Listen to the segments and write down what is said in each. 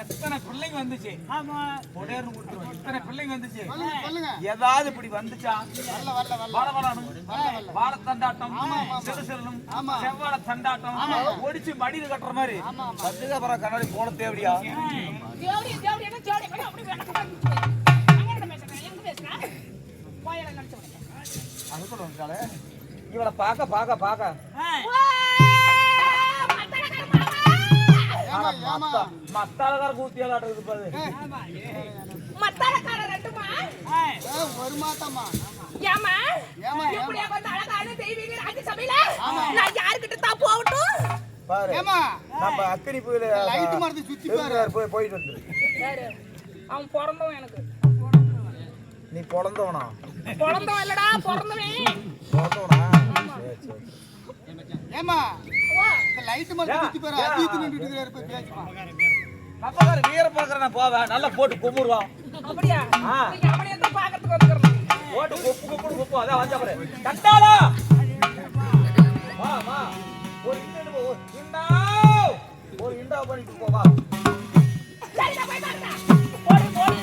எத்தனை பிள்ளைங்க வந்துச்சு? எத்தனை பிள்ளைங்க வந்துச்சு? ஏதாவது இப்படி வந்துச்சா? வாழ தண்டாட்டம், சிறுசிறும், செவ்வாழ தண்டாட்டம், ஒடிச்சு மடியில கட்டுற மாதிரி பத்துக்கப்புறம் கண்ணாடி போன தேவையா? இவளை பாக்க பாக்க பாக்க மத்தாளக்கார கூத்தியால இருப்பாரு. மத்தாளக்கார ரெண்டுமா ஒரு மாத்தமா ஏமா இப்படியே வந்து அழகான தெய்வீக ராஜசபையில நான் யார்கிட்ட தான் போகட்டும் பாரு. ஏமா நம்ம அக்கனி போயில லைட் மார்த்தி சுத்தி பாரு போயிட்டு வந்து. யாரு அவன் பிறந்தவன்? எனக்கு நீ பிறந்தவனா? பிறந்தவன் இல்லடா, பிறந்தவன். பிறந்தவனா? சரி சரி. ஏமா இந்த லைட் மார்த்தி சுத்தி பாரு. அஜித் நின்னுட்டு இருக்காரு போய் பேசுமா. அப்பகார வீர பாக்குறேன் நான் போவேன். நல்லா போட்டு கும்முறுவா. அப்படியே நீங்க அவனே தான் பாக்கிறதுக்கு வந்துறேன். போட்டு கொப்பு அத வாஞ்சா பாரு. கட்டாளா வா வா ஒரு இண்டா பண்ணிட்டு போ வா. சரி நான் போய் பாருடா. போடு போடு.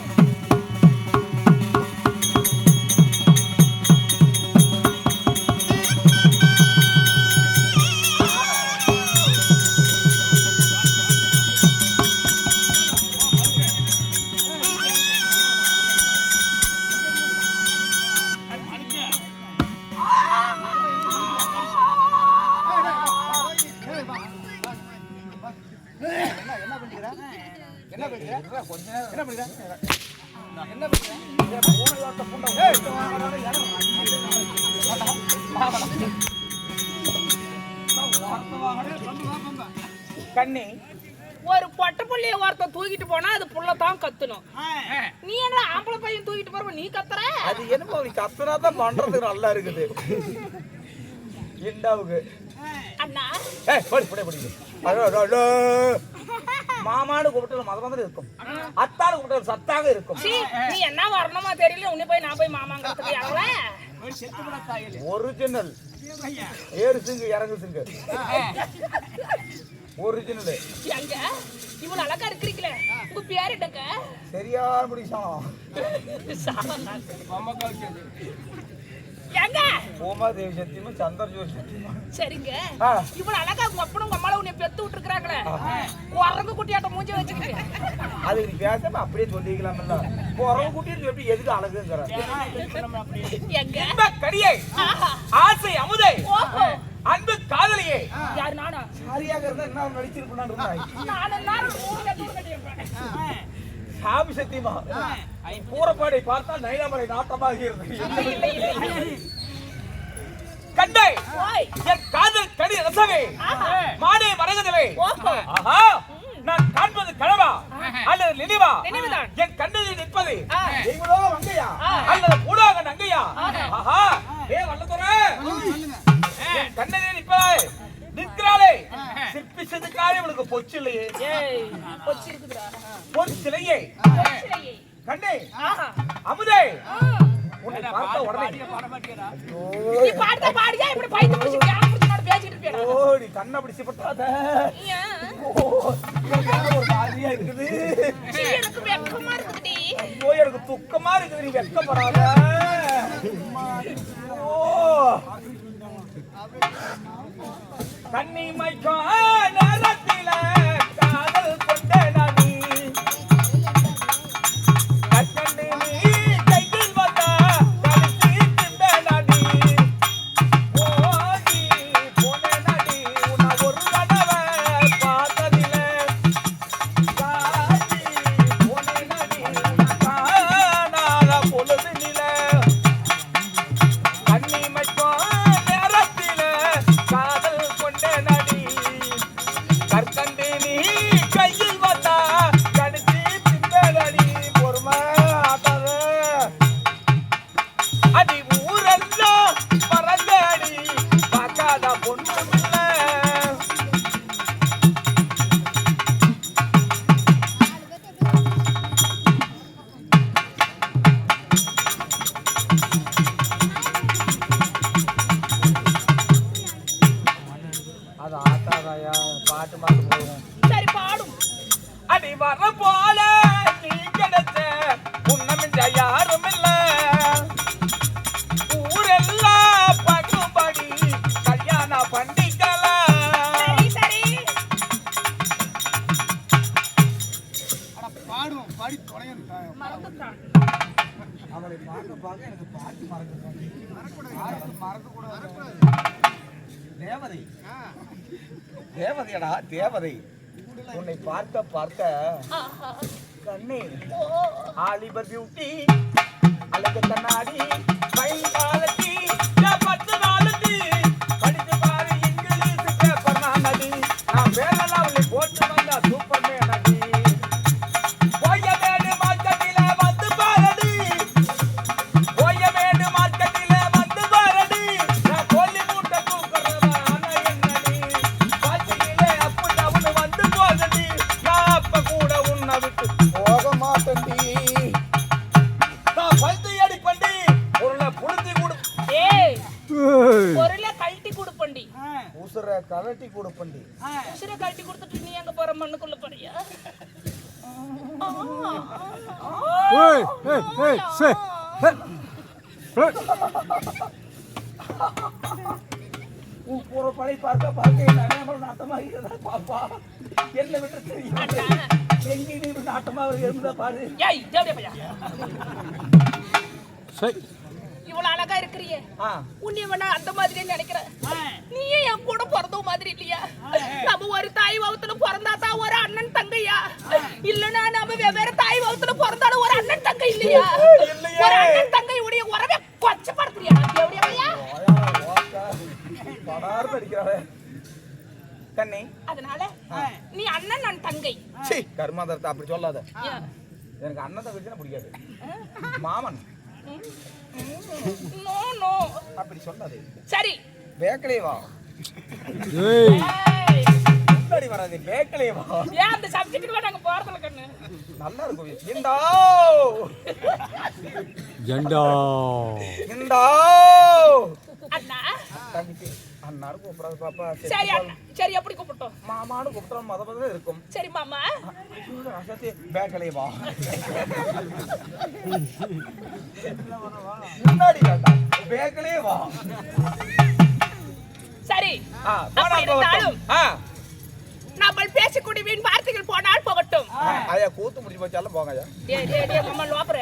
என்ன பண்ணிக்கிறா என்ன பண்ணிக்கிறா கொஞ்ச நேரம் என்ன பண்ணிக்கிறா என்ன பண்ணிக்கிறா போனலாட்ட புண்டை கண்ணி ஒரு பொட்ட புள்ளைய ஒருத்தன் தூக்கிட்டு போனா அது புள்ளதான் கத்தணும். நீ என்ன ஆம்பளை பையன் தூக்கிட்டு போற நீ கத்துற? அது என்னமோ நீ கத்துனா தான் பண்றதுக்கு நல்லா இருக்குது. இண்டாவுக்கு அண்ணா மாமானு கூப்பிட்டு மத மாதிரி இருக்கும், அத்தானு கூப்பிட்டு சத்தாக இருக்கும். நீ என்ன வரணுமா தெரியல, உன்னை போய் நான் போய் மாமாங்கிறதுக்கு யாருல ஒரிஜினல் ஏறு சிங்கு இறங்கு சிங்கு ஒரிஜினல். எங்க இவ்வளவு அழகா இருக்கிறீங்களே, உங்க பேர் என்னங்க? சரியான முடிச்சான் எங்க உமாதேவி சத்தியமா சந்தர் ஜோதி சத்தியமா. சரிங்க, இவ்வளவு அழகா உங்க அப்பனும் உங்க அம்மால உன்னை பெத்து விட்டுருக்காங்களே, குரங்கு குட்டியாட்ட மூஞ்சி வச்சுக்கிட்டு அது நீ பேசாம அப்படியே சொல்லிக்கலாம்ல. குரங்கு குட்டின்னு எப்படி எதுக்கு அழகுங்கிற எங்க கடியை ஆசை அமுதை அன்பு காதலியே. யாரு நானா? சரியாக இருந்தா என்ன நடிச்சிருப்பான் சாமி சத்தியமா கூறப்பாடை பார்த்தா நைனாமலை நாட்டமாக இருக்கு. கண்டை என் காதல் கடி ரசமே மாடே மரகதவே. ஆஹா, நான் காண்பது கனவா அல்லது நினைவா? என் கண்ணில் நிற்பது எங்களோ வங்கையா அல்லது கூடாக நங்கையா? ஆஹா, ஏ வல்லதுரை என் கண்ணில் நிற்பாய் நிற்கிறாளே சிற்பி செதுக்காலே உனக்கு பொச்சு இல்லையே. பொச்சிலையே கண்ணே அமுதே உன்னை பார்த்த உடனே நீ பாடுத பாடியா இப்படி பைத்து பிடிச்சு கேமரா பேசிட்டு இருப்பியா? ஓ நீ கண்ணை பிடிச்சு பட்டாத ஒரு மாதிரியா இருக்குது. எனக்கு வெக்கமா இருக்குடி. ஐயோ எனக்கு துக்கமா இருக்குது, நீ வெக்கப்படாத. ஓ கண்ணி மைக்கம் நேரத்தில காதல் கொண்ட நானி கண்ணி நீ கையில் வந்தா கழிச்சி திம்ப நானி ஓடி போன நானி உன்னை ஒரு தடவை பார்த்ததில்ல காட்சி போன நானி காணாத பொழுது நில கண்ணி மைக்கம் நேரத்தில காதல் கொண்ட நடி கற்கண்டு நீ கையில் வந்தா கடிச்சு திம்படி பொறுமாட்டாத அடி ஊரெல்லாம் பறந்தாடி பார்க்காத பொண்ணும் இல்ல. அது ஆட்டாதாயா பாட்டு பார்க்க போகும். சரி பாடும். அடி வர போல நீ கிடைச்ச உன்னமிஞ்ச யாரும் இல்ல ஊரெல்லாம் பகுபடி கல்யாண பண்டிக்கலாம். சரி சரி பாடும் பாடி தொலையும் மறந்துட்டான். அவளை பார்க்க பார்க்க எனக்கு பாட்டு மறக்க கூடாது. தேவதை தேவதையடா தேவதை உன்னை பார்க்க பார்க்க ஆஹா கண்ணே ஆலிபர் பியூட்டி அழகு கண்ணாடி பைங்காலத்தி 10 நாளுக்கு படித்து பாரு இங்கிலீஷ் பேப்பர் நானடி நான் வேலைலாம் அவளை போட்டு வந்தா சூப்பர் மேனடி போயமேடு மார்க்கெட்டில வந்து பாரடி போயமேடு மார்க்கெட்டில வந்து பாரடி நான் கோழி மூட்டை தூக்குறவா ஆனா என்னடி பாத்தியிலே அப்பு டவுன் வந்து போகடி நான் அப்ப கூட உன்னை விட்டு போக மாட்டேன்டி நான் பல்தி அடி பண்ணி உருளை புழுத்தி கொடு ஏய் பொருளை கழட்டி கொடுப்பண்டி. உசுர கலட்டி கொடுப்பண்டி. உசிரை கழட்டி கொடுத்துட்டு நீ எங்க போற மண்ணுக்குள்ள போறியா? Hey, hey, hey, say, hey. போற படை பார்க்க பார்க்க என்ன நாட்டமா இருக்கிறதா பாப்பா என்ன விட்டு தெரியும் எங்கேயும் நாட்டமா இருந்தா பாரு. ஏய் தேவடியா பையா, Say. இவ்வளவு அழகா இருக்கிறியே, ஆ உன்னை வேணா அந்த மாதிரியே நினைக்கிறேன். நீயே என் கூட பிறந்த மாதிரி இல்லையா? நம்ம ஒரு தாய் வகுத்துல பிறந்தாதான் ஒரு இல்லையா? இல்லையே. ஒரு அண்ணன் தங்கை உடைய உறவை கொச்சப்படுத்துறியா தேவடியா பையா? படார்னு அடிக்கிறாளே. கண்ணி அதனால நீ அண்ணன் நான் தங்கை. சீ கர்மாந்தரத்தை அப்படி சொல்லாத. ஏன்? எனக்கு அண்ணன் தங்கச்சினா பிடிக்காது. மாமன் நோ நோ அப்படி சொல்லாது. சரி பேக்கலே வா. ஏய் ஏய், முன்னாடி வராது பேக்கலே வா. ஏன் அந்த சப்ஜெக்ட்டுக்கு நாங்க போறதுல கண்ணு நல்லா இருக்கும். இந்தா ஜெண்டா இந்தா அண்ணா. தங்கச்சி அண்ணாரு கூப்பிடாது பாப்பா. சரி அண்ணா, சரி எப்படி கூப்பிட்டோம்? மாமானு கூப்பிட்டா மத இருக்கும். சரி மாமா. பேக்கலே வா. முன்னாடி வேண்டாம் பேக்கலே வா. சரி போனா அப்படி இருந்தாலும் போகட்டும். நம்ம பேசக்கூடிய வீண் வார்த்தைகள் போனால் போகட்டும். ஐயா கூத்து முடிச்சு போச்சாலும் போங்க ஐயா. டேய் மாமா லோப்பற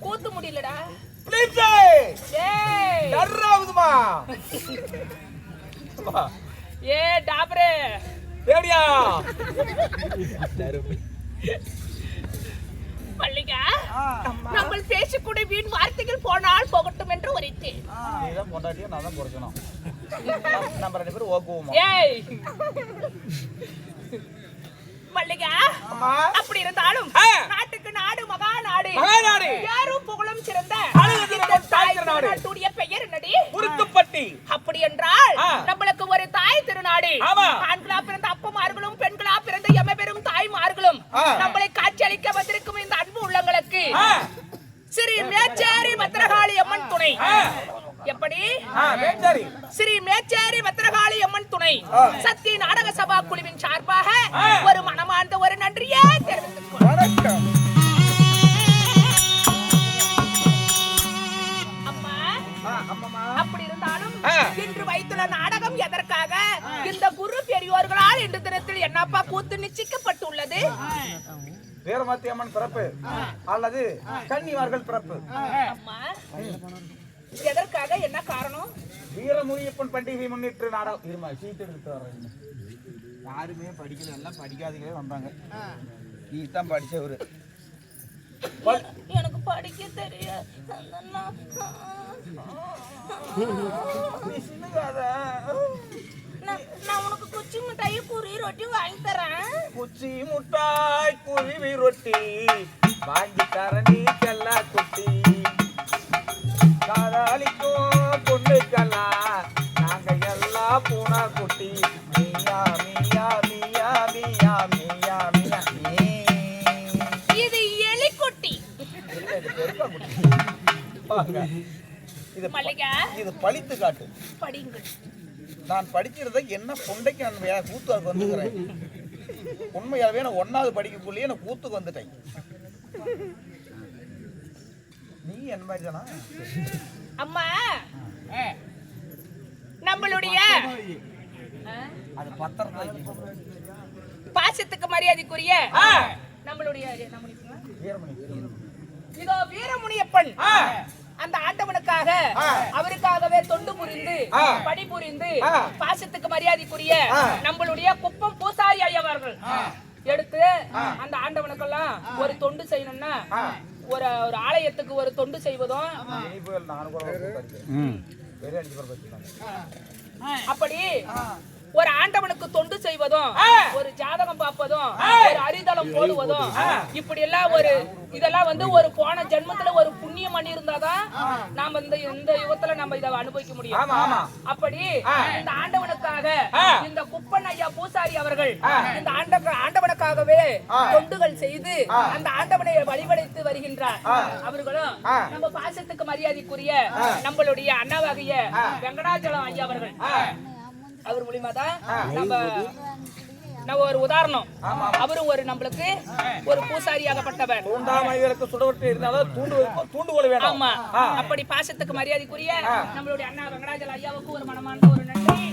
கூத்து முடியலடா. ப்ளீஸ் ஏய் டர்ராவுதுமா. ஏ டாபரே தேடியா மல்லிகா, நம்ம பேசக்கூடிய வீண் வார்த்தைகள் போனால் போகட்டும் என்று உரைத்தேன். நீதான் பொண்டாட்டியா நான் தான் பொறுக்கணும். நம்ம 2 பேரும் ஓக்குவோமா? ஏய் மல்லிகா, அம்மா அப்படி இருந்தாலும் நாட்டுக்கு நாடு மகாநாடு மகாநாடு. யாரும் புகழும் சிறந்த அழகு இந்த தாய் திருநாடு. திருநாட்டுடைய பெயர் என்னடி? உருக்குப்பட்டி. அப்படி என்றால் ஆ. நம்மளுக்கு ஒரு தாய் திருநாடு. ஆமா. ஆண்களா பிறந்த அப்பமார்களும் பெண்களா பிறந்த எமபெரும் தாய்மார்களும் ஆ. நம்மளை காட்சியளிக்க வந்திருக்கும் இந்த அன்பு உள்ளங்களுக்கு ஆ. ஸ்ரீ மேச்சேரி பத்ரகாளி அம்மன் துணை. ஆ. எப்படி? மேச்சேரி. ஸ்ரீ மேச்சேரி பத்ரகாளி அம்மன் துணை சக்தி நாடக சபா குழுவின் சார்பாக ஆ. ஒரு மனமார்ந்த ஒரு நன்றியை தெரிவித்துக் கொள்கிறேன். வணக்கம். அம்மா, அம்மா அப்படி இருந்தாலும் ஆ. இன்று வைத்துள்ள நாடகம் எதற்காக? இந்த குரு பெரியோர்களால் இன்று தினத்தில் என்னப்பா கூத்து நிச்சயிக்கப்பட்டுள்ளது? வீரமத்தி அம்மன் பிறப்பு அல்லது கன்னிமார்கள் பிறப்பு. அம்மா, எதற்காக? என்ன காரணம்? வீரமுனியப்பன் பண்டிகை முன்னிட்டு நாடகம். இருமா சீட்டு எடுத்து வரேன். யாருமே படிக்கல, எல்லாம் படிக்காதீங்களே வந்தாங்க. நீ தான் படிச்சவரு. எனக்கு படிக்க தெரியாது. நான் உனக்கு குச்சி மிட்டாய் பூரி ரொட்டி வாங்கி தரேன். குச்சி முட்டாய் குருவி ரொட்டி வாங்கி தரணி செல்லா குட்டி காதாளிக்கும் பொண்ணுக்கெல்லாம் நாங்க எல்லாம் பூனா குட்டி. மியா மியா மியா மியா மியா மியா மீ. இது எலிக்குட்டி. இல்ல, இது பெருக்கா குட்டி. பாருங்க. மல்லிகா, இது பழித்து காட்டு. படிங்கள். நான் படிக்கிறத என்ன பொண்டைக்கு நான் கூத்துக்கு வந்துக்கிறேன். உண்மையாவே நான் 1வது படிக்கக்குள்ளேயே நான் கூத்துக்கு வந்துட்டேன். நீ என்ன மாதிரி தானா? அம்மா, நம்மளுடைய அது பத்திரத்தை பாசத்துக்கு மரியாதைக்குரிய நம்மளுடைய வீரமணி. இதோ வீரமுனியப்பன் அந்த ஆண்டவனுக்காக அவருக்காகவே தொண்டு புரிந்து பணிபுரிந்து பாசத்துக்கு மரியாதைக்குரிய நம்மளுடைய குப்பம் பூசாரி ஐயவர்கள் எடுத்து அந்த ஆண்டவனுக்கெல்லாம் ஒரு தொண்டு செய்யணும்னா ஒரு ஒரு ஆலயத்துக்கு ஒரு தொண்டு செய்வதும் அப்படி ஒரு ஆண்டவனுக்கு தொண்டு செய்வதும் ஒரு ஜாதகம் பார்ப்பதும் ஒரு அரிதளம் போடுவதும் இப்படி எல்லாம் ஒரு இதெல்லாம் வந்து ஒரு போன ஜென்மத்துல ஒரு புண்ணியம் பண்ணி இருந்தாதான் நாம இந்த யுகத்துல நம்ம இதை அனுபவிக்க முடியும். அப்படி இந்த ஆண்டவனுக்காக இந்த குப்பன் ஐயா பூசாரி அவர்கள் இந்த ஆண்டவனுக்காகவே தொண்டுகள் செய்து அந்த ஆண்டவனை வழிபடைத்து வருகின்றார். அவர்களும் நம்ம பாசத்துக்கு மரியாதைக்குரிய நம்மளுடைய அண்ணாவாகிய வெங்கடாச்சலம் ஐயா அவர்கள் அவர் மூலியமா தான் நம்ம ஒரு உதாரணம். அவரும் ஒரு நம்மளுக்கு ஒரு பூசாரியாகப்பட்டவர். ஆமா, அப்படி பாசத்துக்கு மரியாதைக்குரிய நம்மளுடைய அண்ணா வெங்கடாச்சல ஐயாவுக்கு ஒரு மனமார்ந்த ஒரு நன்றி.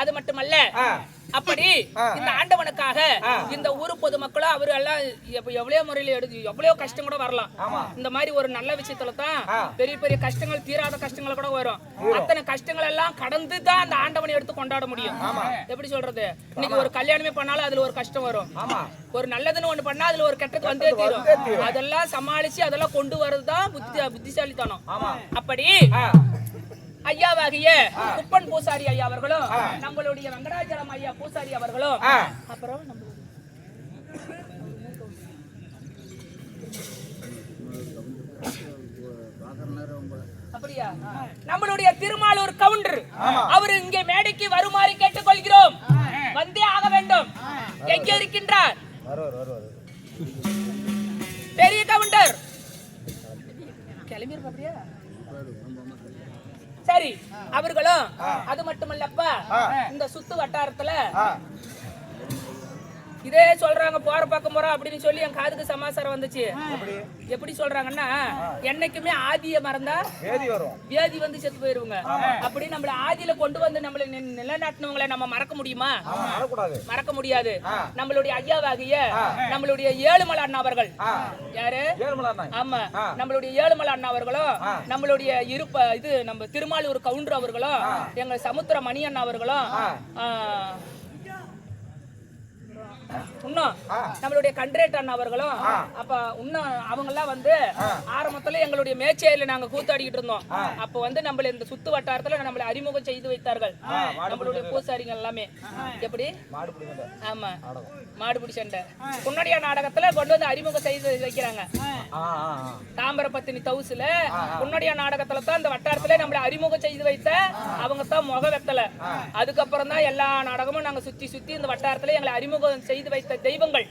அது மட்டுமல்ல அப்படி இந்த ஆண்டவனுக்காக இந்த ஊரு பொதுமக்களும் அவரு எல்லாம் எவ்வளவு முறையில எவ்வளவு கஷ்டம் கூட வரலாம். இந்த மாதிரி ஒரு நல்ல விஷயத்துல தான் பெரிய பெரிய கஷ்டங்கள் தீராத கஷ்டங்கள் கூட வரும். அத்தனை கஷ்டங்கள் எல்லாம் கடந்து தான் அந்த ஆண்டவனை எடுத்து கொண்டாட முடியும். எப்படி சொல்றது, இன்னைக்கு ஒரு கல்யாணமே பண்ணாலும் அதுல ஒரு கஷ்டம் வரும், ஒரு நல்லதுன்னு ஒண்ணு பண்ணா அதுல ஒரு கெட்டது வந்தே தீரும். அதெல்லாம் சமாளிச்சு அதெல்லாம் கொண்டு வரதுதான் புத்திசாலித்தனம். அப்படி ஐயாவாகிய குப்பன் பூசாரி ஐயா அவர்களும் நம்மளுடைய வெங்கடாச்சலம் ஐயா பூசாரி அவர்களும் அப்புறம் அப்படியா நம்மளுடைய திருமாலூர் கவுண்டர் அவர் இங்கே மேடைக்கு வருமாறு கேட்டுக்கொள்கிறோம். வந்தே ஆக வேண்டும். எங்கே இருக்கின்றார் பெரிய கவுண்டர்? கிளம்பி அப்படியா? சரி, அவர்களும் அது மட்டுமல்லப்பா இந்த சுத்து வட்டாரத்துல இதே சொல்றாங்க போற பக்கம் போறோம் அப்படின்னு சொல்லி என் காதுக்கு சமாசாரம் வந்துச்சு. எப்படி சொல்றாங்கன்னா என்னைக்குமே ஆதிய மறந்தா வியாதி வந்து செத்து போயிருவாங்க. அப்படி நம்மள ஆதியில கொண்டு வந்து நம்மள நிலைநாட்டினவங்களை நம்ம மறக்க முடியுமா? மறக்க முடியாது. நம்மளுடைய ஐயாவாகிய நம்மளுடைய ஏழுமலை அண்ணா அவர்கள் யாரு? ஆமா, நம்மளுடைய ஏழுமலை அண்ணா அவர்களும் நம்மளுடைய இது நம்ம திருமாலூர் கவுண்டர் அவர்களும் எங்க சமுத்திர மணி அண்ணா அவர்களும் இன்னும் நம்மளுடைய கண்ட்ரேட் அண்ணா அவர்களும் அப்ப இன்னும் அவங்க எல்லாம் வந்து ஆரம்பத்துல எங்களுடைய மேச்சேரியில நாங்க கூத்தாடிக்கிட்டு இருந்தோம். அப்ப வந்து நம்மள இந்த சுத்து வட்டாரத்துல நம்மளை அறிமுகம் செய்து வைத்தார்கள் நம்மளுடைய பூசாரிங்க எல்லாமே. எப்படி? ஆமா, மாடுபிடி சண்டை முன்னாடிய நாடகத்துல கொண்டு வந்து அறிமுகம் செய்து வைக்கிறாங்க. தாம்பரபத்தினி தவுசுல முன்னாடிய நாடகத்துல தான் இந்த வட்டாரத்துல நம்மளை அறிமுகம் செய்து வைத்த அவங்க தான் முக வெத்தல. அதுக்கப்புறம் தான் எல்லா நாடகமும் நாங்க சுத்தி சுத்தி இந்த வட்டாரத்துல எங்களை அறிமுகம் செய்து வைத்த தெய்வங்கள்.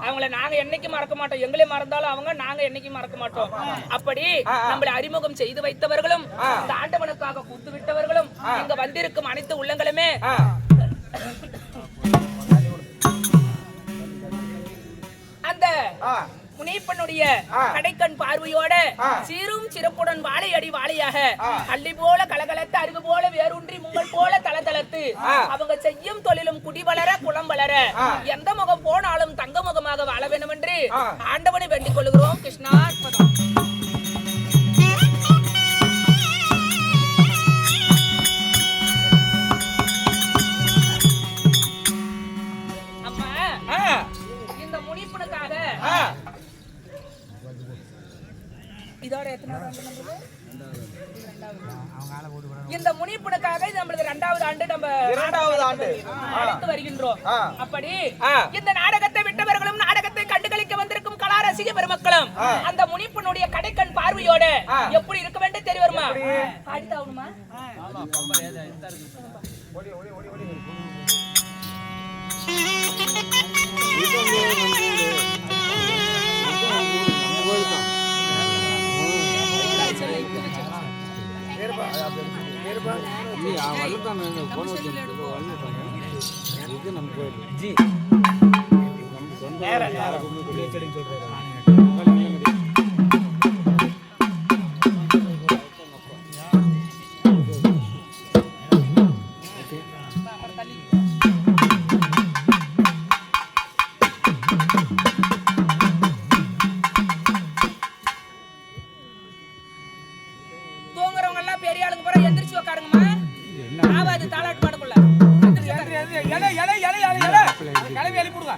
அவங்களை நாங்க என்னைக்கு மறக்க மாட்டோம். எங்களே மறந்தாலும் அவங்க நாங்க என்னைக்கு மறக்க மாட்டோம். அப்படி நம்மளை அறிமுகம் செய்து வைத்தவர்களும் இந்த ஆண்டவனுக்காக கூத்து விட்டவர்களும் இங்க வந்திருக்கும் அனைத்து உள்ளங்களுமே அந்த முனிப்பனுடைய கடைக்கண் பார்வையோட சீரும் சிறப்புடன் வாழையடி வாழையாக அள்ளி போல கலகலத்து அருகு போல வேரூன்றி முங்கள் போல தளதளத்து அவங்க செய்யும் தொழிலும் குடி வளர குளம் வளர எந்த முகம் போனாலும் தங்க முகமாக வாழ வேண்டும் என்று ஆண்டவனை வேண்டிக் கொள்கிறோம். கிருஷ்ணார்பதம். அம்மா, இந்த முனிப்பனுக்காக இதோட இந்த முனிப்புனுக்காக நம்மளுக்கு இரண்டாவது ஆண்டு நம்ம நடத்து வருகின்றோம். அப்படி இந்த நாடகத்தை விட்டவர்களும் நாடகத்தை கண்டுகளிக்க வந்திருக்கும் கலா ரசிக பெருமக்களும் அந்த முனிப்புனுடைய கடைக்கண் பார்வையோட எப்படி இருக்க வேண்டும் தெரிய வருமா? ஆடித்தாவணுமா? தூங்குறவங்க எல்லாம் பெரிய ஆளுங்க போற எந்திரிச்சு உட்காருங்கம்மா. ஆவாது தாளாட்டு பாடக்குள்ள கிளம்பி எழுப்பிடுங்க.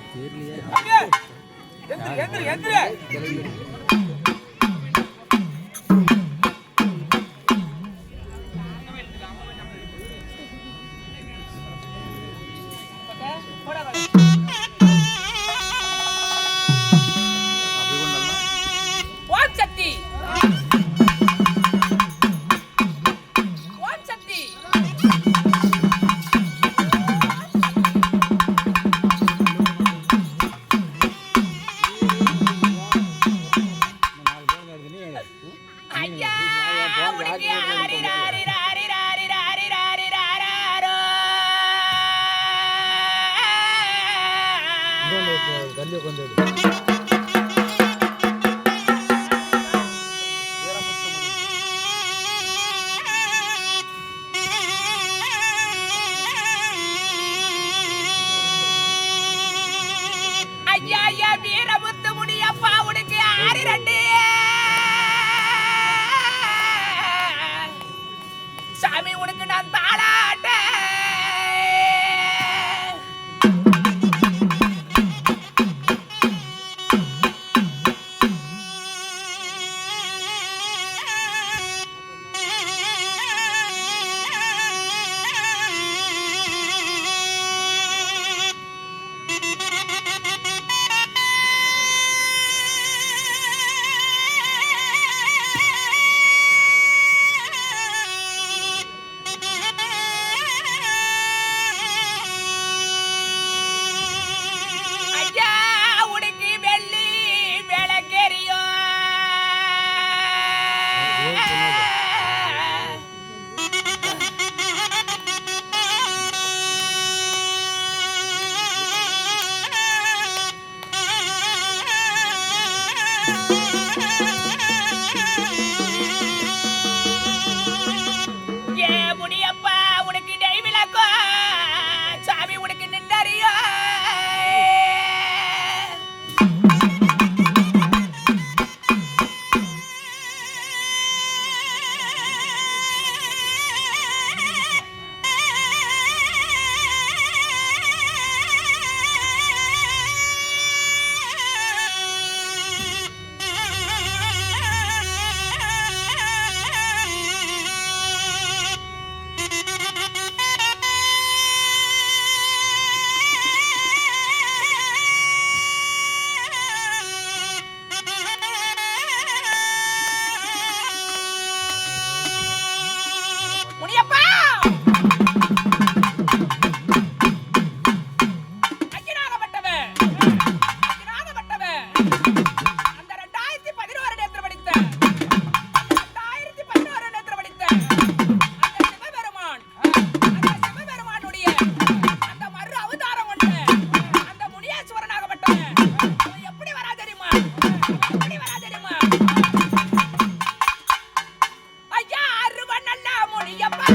அந்த மறு அவதாரம் கொண்ட அந்த முனியேஸ்வரனாகப்பட்டவன் அவன் எப்படி வரா தெரியுமா? எப்படி வரா தெரியுமா? ஐயா அருவன் நல்ல முனியப்பா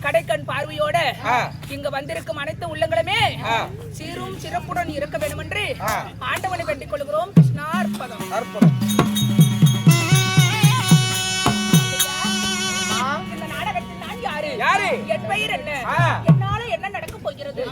கடைக்கண் பார்வையோட இங்க வந்திருக்கும் அனைத்து உள்ளங்களுமே சீரும் சிறப்புடன் இருக்க வேண்டும் என்று ஆண்டவனை வேண்டிக் கொள்கிறோம். கிருஷ்ணா அர்ப்பணம். இந்த நாடகத்தில் நான் யாரு? என் பெயர் என்ன? என்னால என்ன நடக்க போகிறது?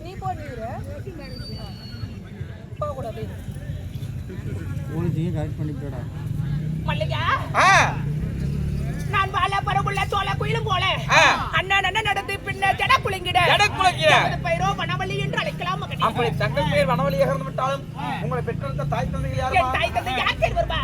நீ போனீங்க போக கூடாது. மல்லிகா நான் வாழ பரவுள்ள சோழ குயிலும் போல அண்ணன் நடந்து பின்ன ஜட குலுங்கிட பெயரோ வனவழி என்று அழைக்கலாம் மகனே. அப்படி தங்கள் பேர் வனவழியாக இருந்து விட்டாலும் உங்களை பெற்றெடுத்த தாய் தந்தைகள் யாரு? என் தாய் தந்தை யார் பேர் வருவா?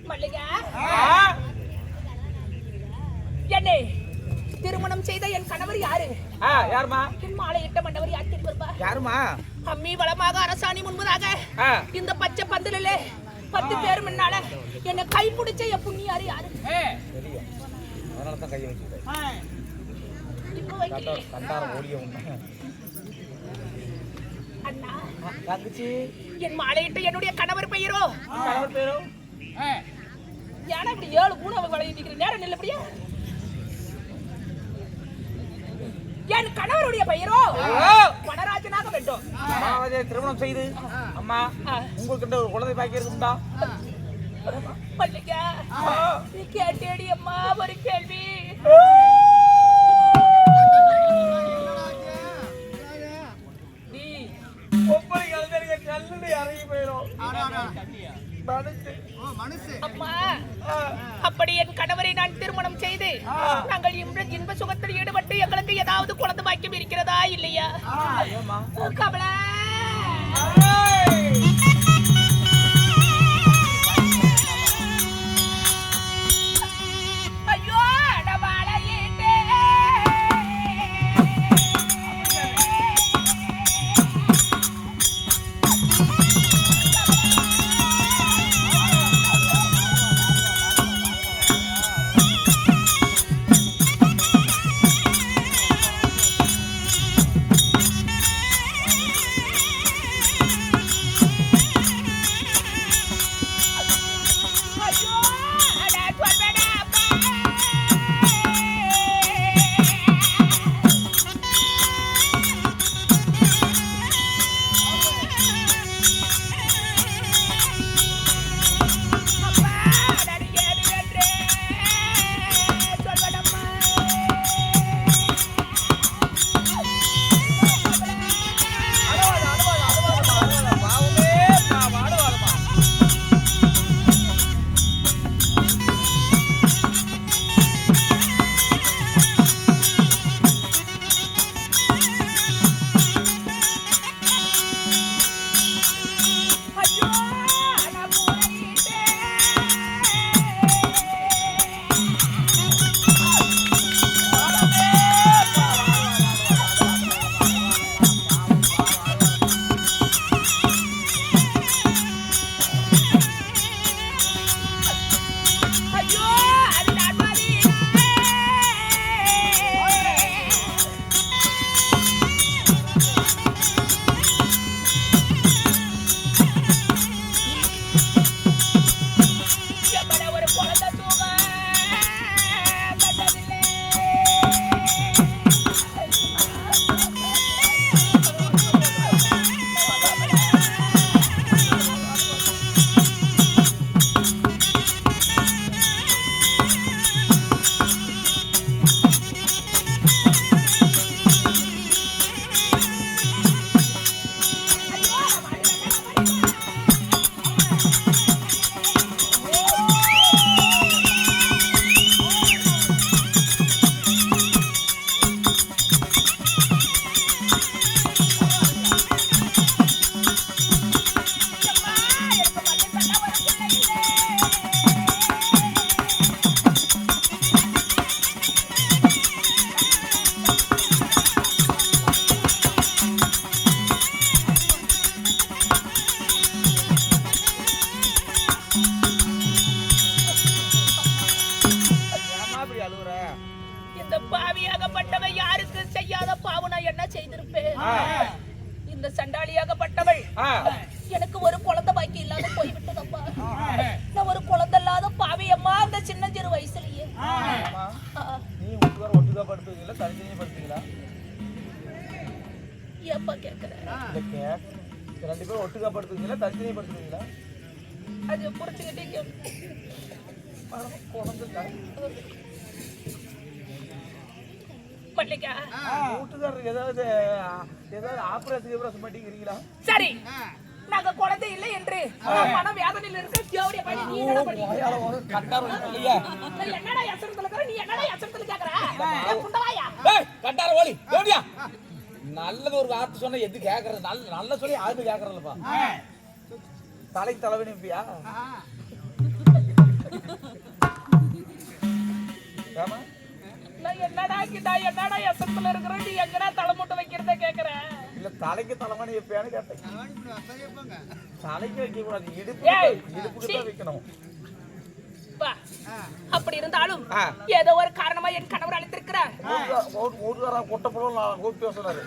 மல்லிகா என்னை திருமணம் செய்த என் கணவர் யாரு? யாருமா? என் மாலை இட்ட மண்டவர் யார் தெரியுமா? யாருமா? அம்மி வளமாக அரசாணி முன்பதாக இந்த பச்சை பந்தலிலே 10 பேர் முன்னால என்ன கை பிடிச்ச என் புண்ணியாரு யாரு? தெரியும். அதனால தான் கையை வச்சுக்கிட்டேன். இப்ப வைக்கலையே. கண்டார ஓடிய உண்மை. அண்ணா, தங்கச்சி என் மாலையிட்டு என்னுடைய கணவர் பெயரோ? கணவர் பேரோ? ஏன்னா இப்படி 7 பூனை வளையிட்டு நேரம் நில்லபடியா? என் கணவருடைய பெயரோ வனராஜனாக வேண்டும். அம்மாவை திருமணம் செய்து அம்மா உங்களுக்கு ஒரு குழந்தை பாக்கி இருக்கும்டா. மல்லிகா, நீ கேட்டேடி அம்மா ஒரு கேள்வி. நீ ஒவ்வொரு கலந்தறிய கல்லுன்னு இறங்கி போயிடும். அம்மா, அப்படி என் கணவரை நான் திருமணம் செய்து நாங்கள் இன்ப சுகத்தில் ஈடுபட்டு எங்களுக்கு ஏதாவது குழந்தை பாக்கியம் இருக்கிறதா இல்லையா? கமலா, ஐயோ வாழையிட்டே இந்த பாவியாகப்பட்டவள் யாருக்கு செய்யாத பாவம் நான் என்ன செய்திருப்பேன்? இந்த சண்டாளியாகப்பட்டவள் எனக்கு ஒரு குழந்தை பாக்கி இல்லாத போய்விட்டதப்பா. நான் ஒரு குழந்தை இல்லாத பாவியம்மா அந்த சின்ன சிறு வயசுலயே. நீ ஒட்டுக்கா படுத்துவீங்களா தனித்தனியா படுத்துவீங்களா? ஏப்பா கேக்குற? ரெண்டு பேரும் ஒட்டுக்கா படுத்துவீங்களா தனித்தனியா படுத்துவீங்களா? அது புடிச்சுக்கிட்டே மல்லிகா, வீட்டுக்காரருக்கு ஏதாவது ஆபரேஷன் பண்ணிக்கிறீங்களா? சரி, நாங்க குழந்தை இல்லை என்று மன வேதனையில் இருக்க தேவடைய படி நீ என்ன பண்ணீங்க? கட்டாரம் இல்லையா? என்னடா யசனத்துல இருக்கற? நீ என்னடா யசனத்துல கேக்குற? குண்டவாயா? ஏய் கட்டார ஓடி தேவடியா. நல்லது ஒரு வார்த்தை சொன்னா எது கேக்குறது? நல்ல சொல்லி யாரும் கேக்குறல்லப்பா. தலைக்கு தலைவனிப்பியா? ஆமா, நான் என்னடா யசனத்துல இருக்கற? நீ எங்கடா தலை மூட்டை வைக்கிறத கேக்குற? இல்ல தலைக்கு தலைமணி எப்பயானு கேட்டேன். தலைக்கு வைக்க கூடாது, இடுப்புக்கு தான் வைக்கணும். அப்படி இருந்தாலும் ஏதோ ஒரு காரணமா என் கணவர் அழைத்திருக்கிறார். ஊர்காரன் கொட்ட போல நான் கூப்பிட்டு பேசுறாரு.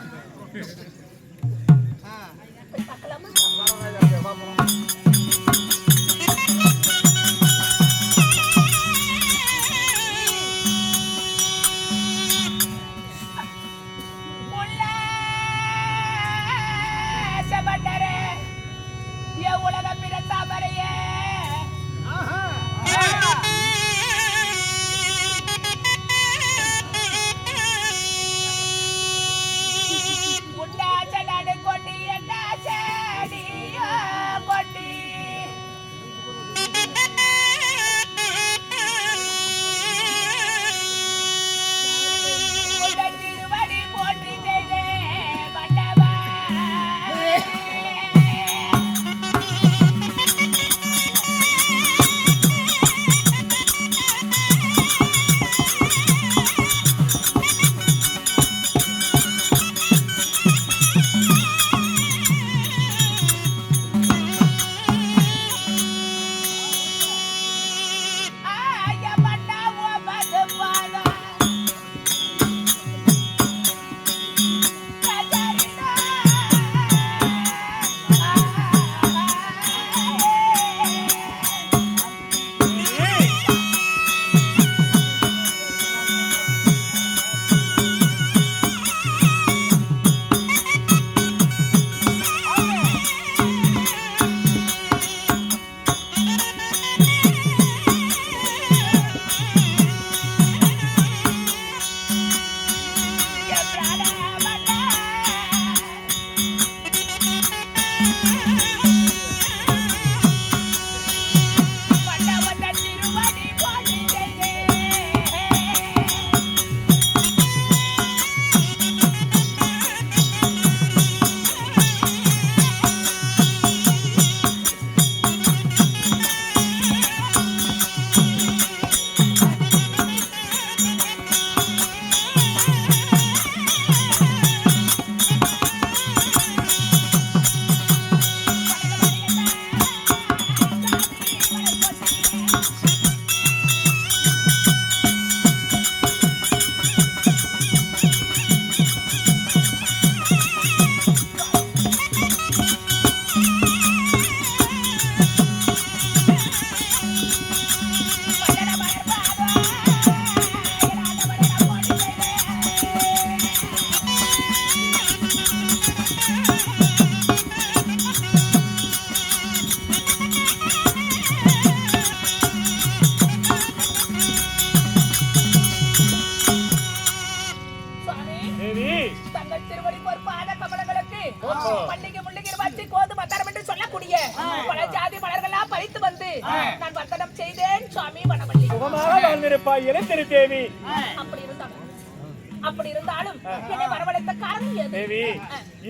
அப்படி இருந்தாலும் என்னை வரவழைத்த காரணம் எது? தேவி,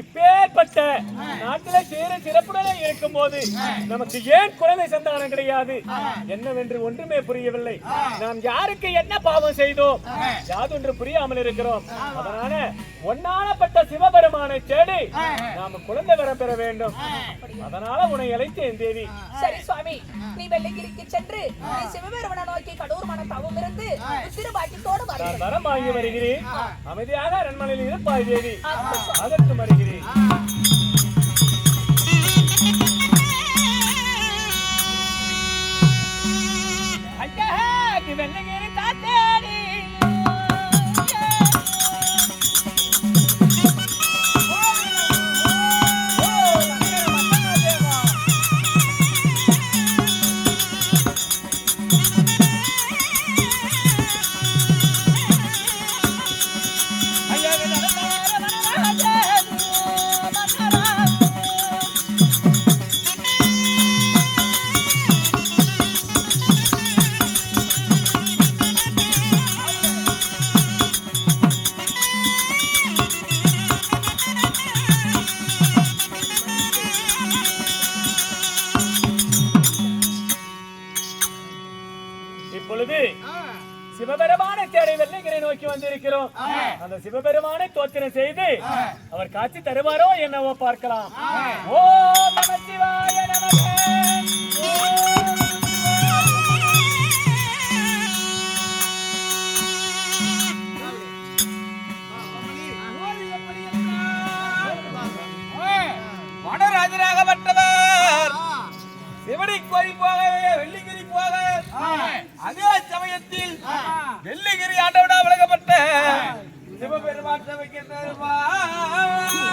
இப்பேற்பட்ட நாட்டில சிறப்புடனே இருக்கும் போது நமக்கு ஏன் குழந்தை சந்தானம் கிடையாது என்னவென்று ஒன்றுமே புரியவில்லை. நாம் யாருக்கு என்ன பாவம் செய்தோம் யாதொன்று புரியாமல் இருக்கிறோம். அதனால ஒன்னானப்பட்ட சிவபெருமானை தேடி நாம குழந்தை வரம் பெற வேண்டும். அதனால உன்னை அழைத்தேன் தேவி. சரி சுவாமி, நீ வெள்ளிங்கிரிக்கு சென்று நீ சிவபெருமனை நோக்கி கடவுர் மன தவம் இருந்து உத்திர பாக்கியத்தோடு வரம் வாங்கி வருகிறேன். அமைதியாக அரண்மனையில் இருப்பாய் தேவி. அதற்கு வருகிறேன். வெள்ளிங்கிரி தாத்தேடி சிவபெருமானை தேடி வெள்ளிங்கிரி நோக்கி வந்திருக்கிறோம். அந்த சிவபெருமானை தோத்திரம் செய்து அவர் காட்சி தருவாரோ என்னவோ பார்க்கலாம். ஓம் நமசிவாய நமக. வடராஜராகப்பட்டவர் சிவனை கோரி போக வெள்ளிங்கிரி போக அதே சமயத்தில் வெள்ளிங்கிரி ஆண்டவனா விளக்கப்பட்ட சிவபெருமான் சபைக்கு தருவார்.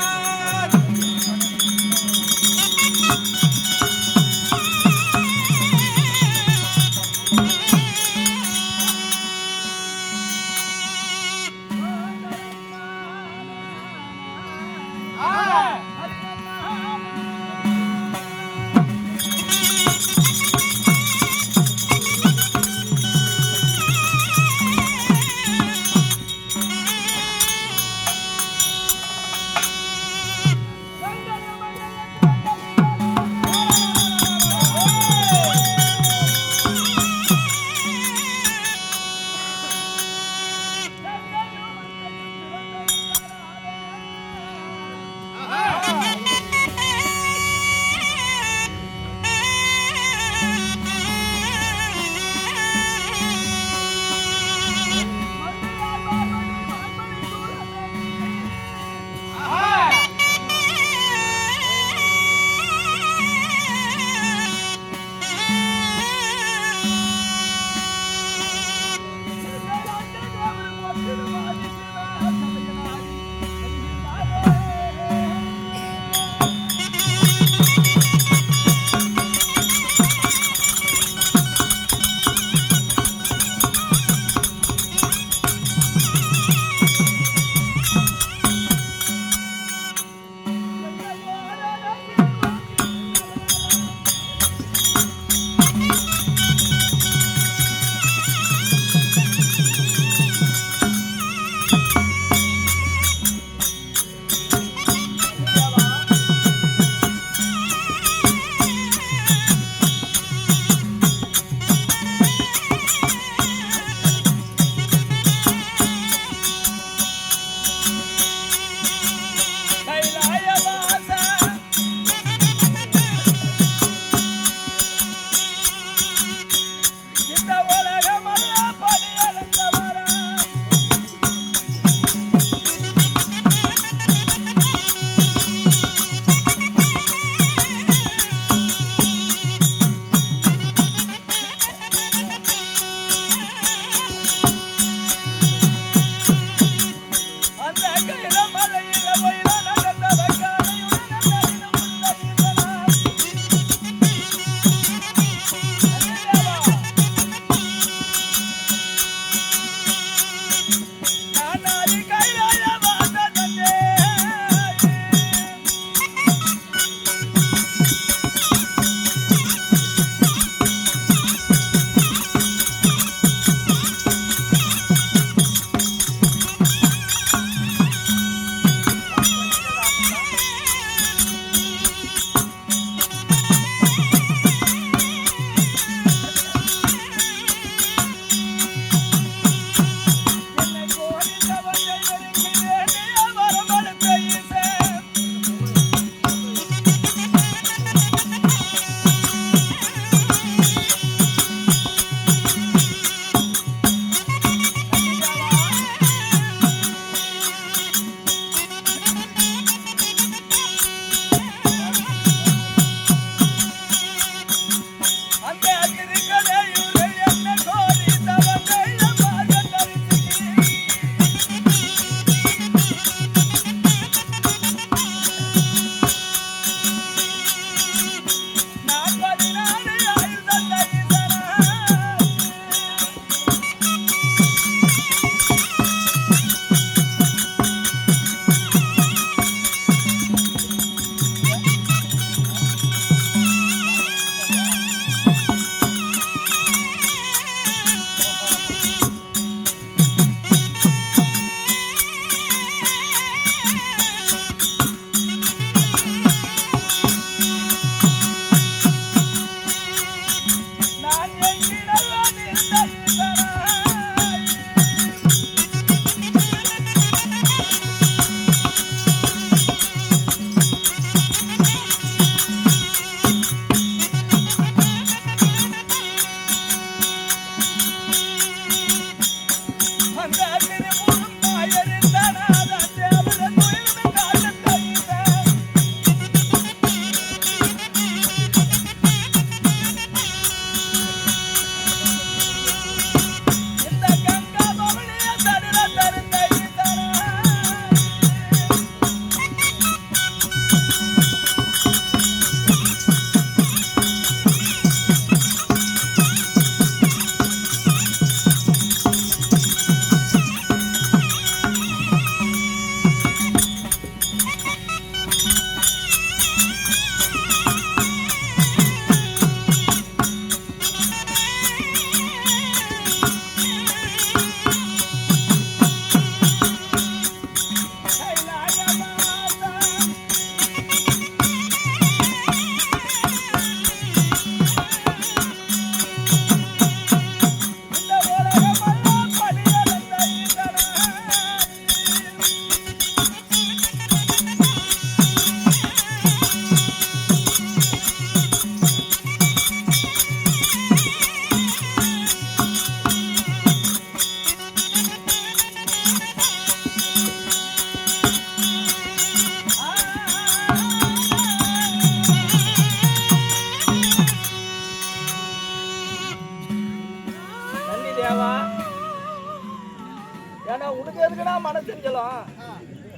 ஆனா உனக்கு எதுக்குடா மனசெஞ்சலாம்?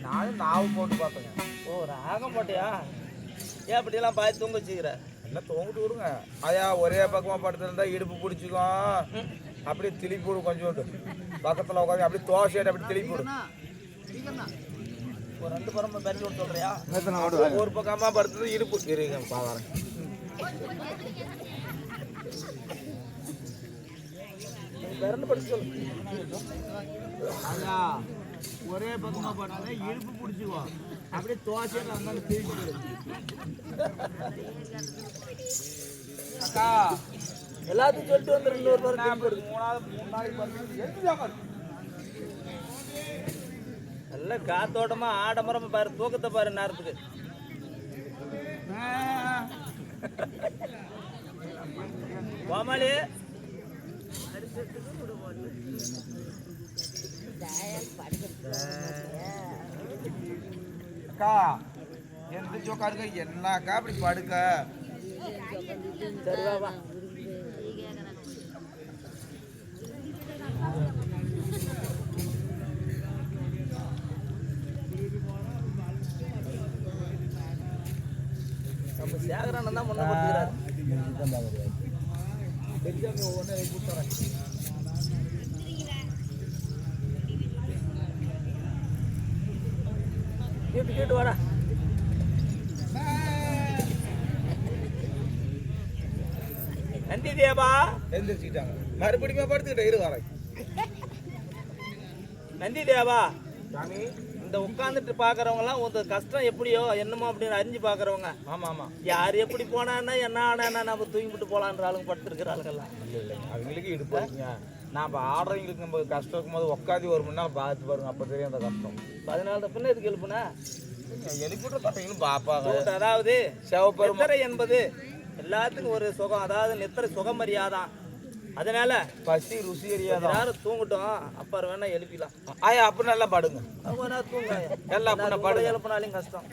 நானும் நாவு போட்டு பார்த்தேங்க. ஓ ராகம் போட்டியா? ஏன் அப்படியெல்லாம் பாய் தூங்க வச்சுக்கிற? எல்லாம் தூங்கிட்டு விடுங்க. ஆயா ஒரே பக்கமா படுத்திருந்தா இடுப்பு பிடிச்சிக்கும். அப்படியே திருப்பி விடு கொஞ்சோண்டு. பக்கத்துல உட்காந்து அப்படியே தோசையாட்டு அப்படி திருப்பி விடு. ஒரு 2 பரமா பெரிய விட்டு சொல்றியா? ஒரு பக்கமா படுத்தது இடுப்பு இருங்க பாவறேன். பெரண்டு படுத்து சொல்லு. ஆயா ஒரே பக்கமா படுத்தா இடுப்பு பிடிச்சிக்கும். அப்படியே தோசையாட்டு அந்த திருப்பி விடு. அக்கா எல்லாத்தையும் சொல்லிட்டு வந்து 2 ஒரு வாரம் இருக்கு. 3 நாளைக்கு படுத்து நல்ல காத்தோட்டமா ஆடம்பரமா பாரு, தூக்கத்தை பாரு நேரத்துக்கு. கோமாளி அக்கா எந்த உட்காருக்க என்னக்கா அப்படி படுக்க? சரி வா நம்ம சேகரன் தான் முன்ன கொடுத்துக்கிறாரு. தெரியாம ஒவ்வொன்றே கொடுத்துறேன். கேட்டு வாடா. நந்தி தேவா எந்திரிச்சுட்டாங்க. மறுபடியும் படுத்துக்கிட்ட இரு வரேன். நந்தி தேவா சாமி, இந்த உட்காந்துட்டு பாக்குறவங்க எல்லாம் உங்க கஷ்டம் எப்படியோ என்னமோ அப்படின்னு அறிஞ்சு பாக்குறவங்க. ஆமா ஆமா, யார் எப்படி போனான்னா என்ன ஆனா நம்ம தூங்கிட்டு போலான்ற ஆளுங்க படுத்துருக்கிற ஆளுங்கெல்லாம் இல்லை. அவங்களுக்கு இடுப்பாங்க. நான் ஆடுறவங்களுக்கு நம்ம கஷ்டம் இருக்கும்போது உட்காந்து 1 மணி நேரம் பார்த்து பாருங்க, அப்ப தெரியும் அந்த கஷ்டம். 14 பின்ன எதுக்கு எழுப்புனா எழுப்பிட்டு கட்டைகளும் பாப்பாங்க. அதாவது செவப்பெருமறை என்பது எல்லாத்துக்கும் ஒரு சுகம், அதாவது நித்திர சுகமரியாதான். அதனால பசி ருசி அறியாத யாரும் தூங்கட்டும், அப்புறம் வேணா எழுப்பிடலாம். ஆயா அப்ப நல்லா பாடுங்க. தூங்க எல்லாம் பாடு, எழுப்பினாலும் கஷ்டம்.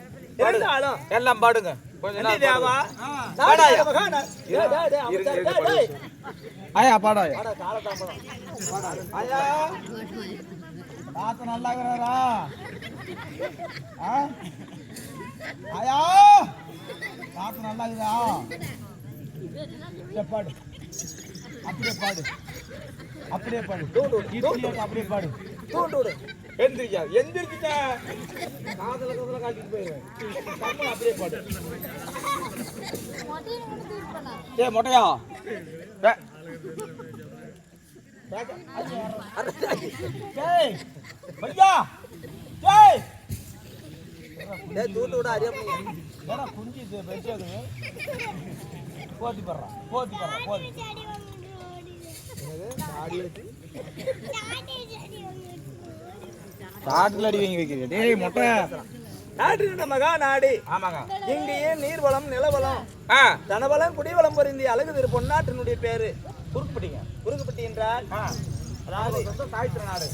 எல்லாம் பாடுங்க கொஞ்சம். ஆயா பாடாயா ஆயா காத்து நல்லா இருக்கிறாரா? ஆயா காத்து நல்லா இருக்குதா? பாடு அப்படியே பாடு, அப்படியே பாடு, அப்படியே பாடு, தூண்டு. எந்திரிக்கா எந்திரிக்கிட்ட காதல காதல காட்டிட்டு போயிருவேன். அப்படியே பாடு. ஏ மொட்டையா தூண்டு விட அறிய குஞ்சு வச்சாது. போத்தி படுறான் போத்தி படுறான் போத்தி காட்டுல அடி வாங்கி வைக்கிறீங்க. டேய் மொட்டை நாடு மகா நாடு. ஆமாங்க, இங்கேயே நீர்வளம் நிலவளம் தனவளம் குடிவளம் பொருந்தி அழகு திரு பொன்னாட்டினுடைய பேரு குறுக்குப்பட்டிங்க. குறுக்குப்பட்டி என்றால் அதாவது தாய் திருநாடு.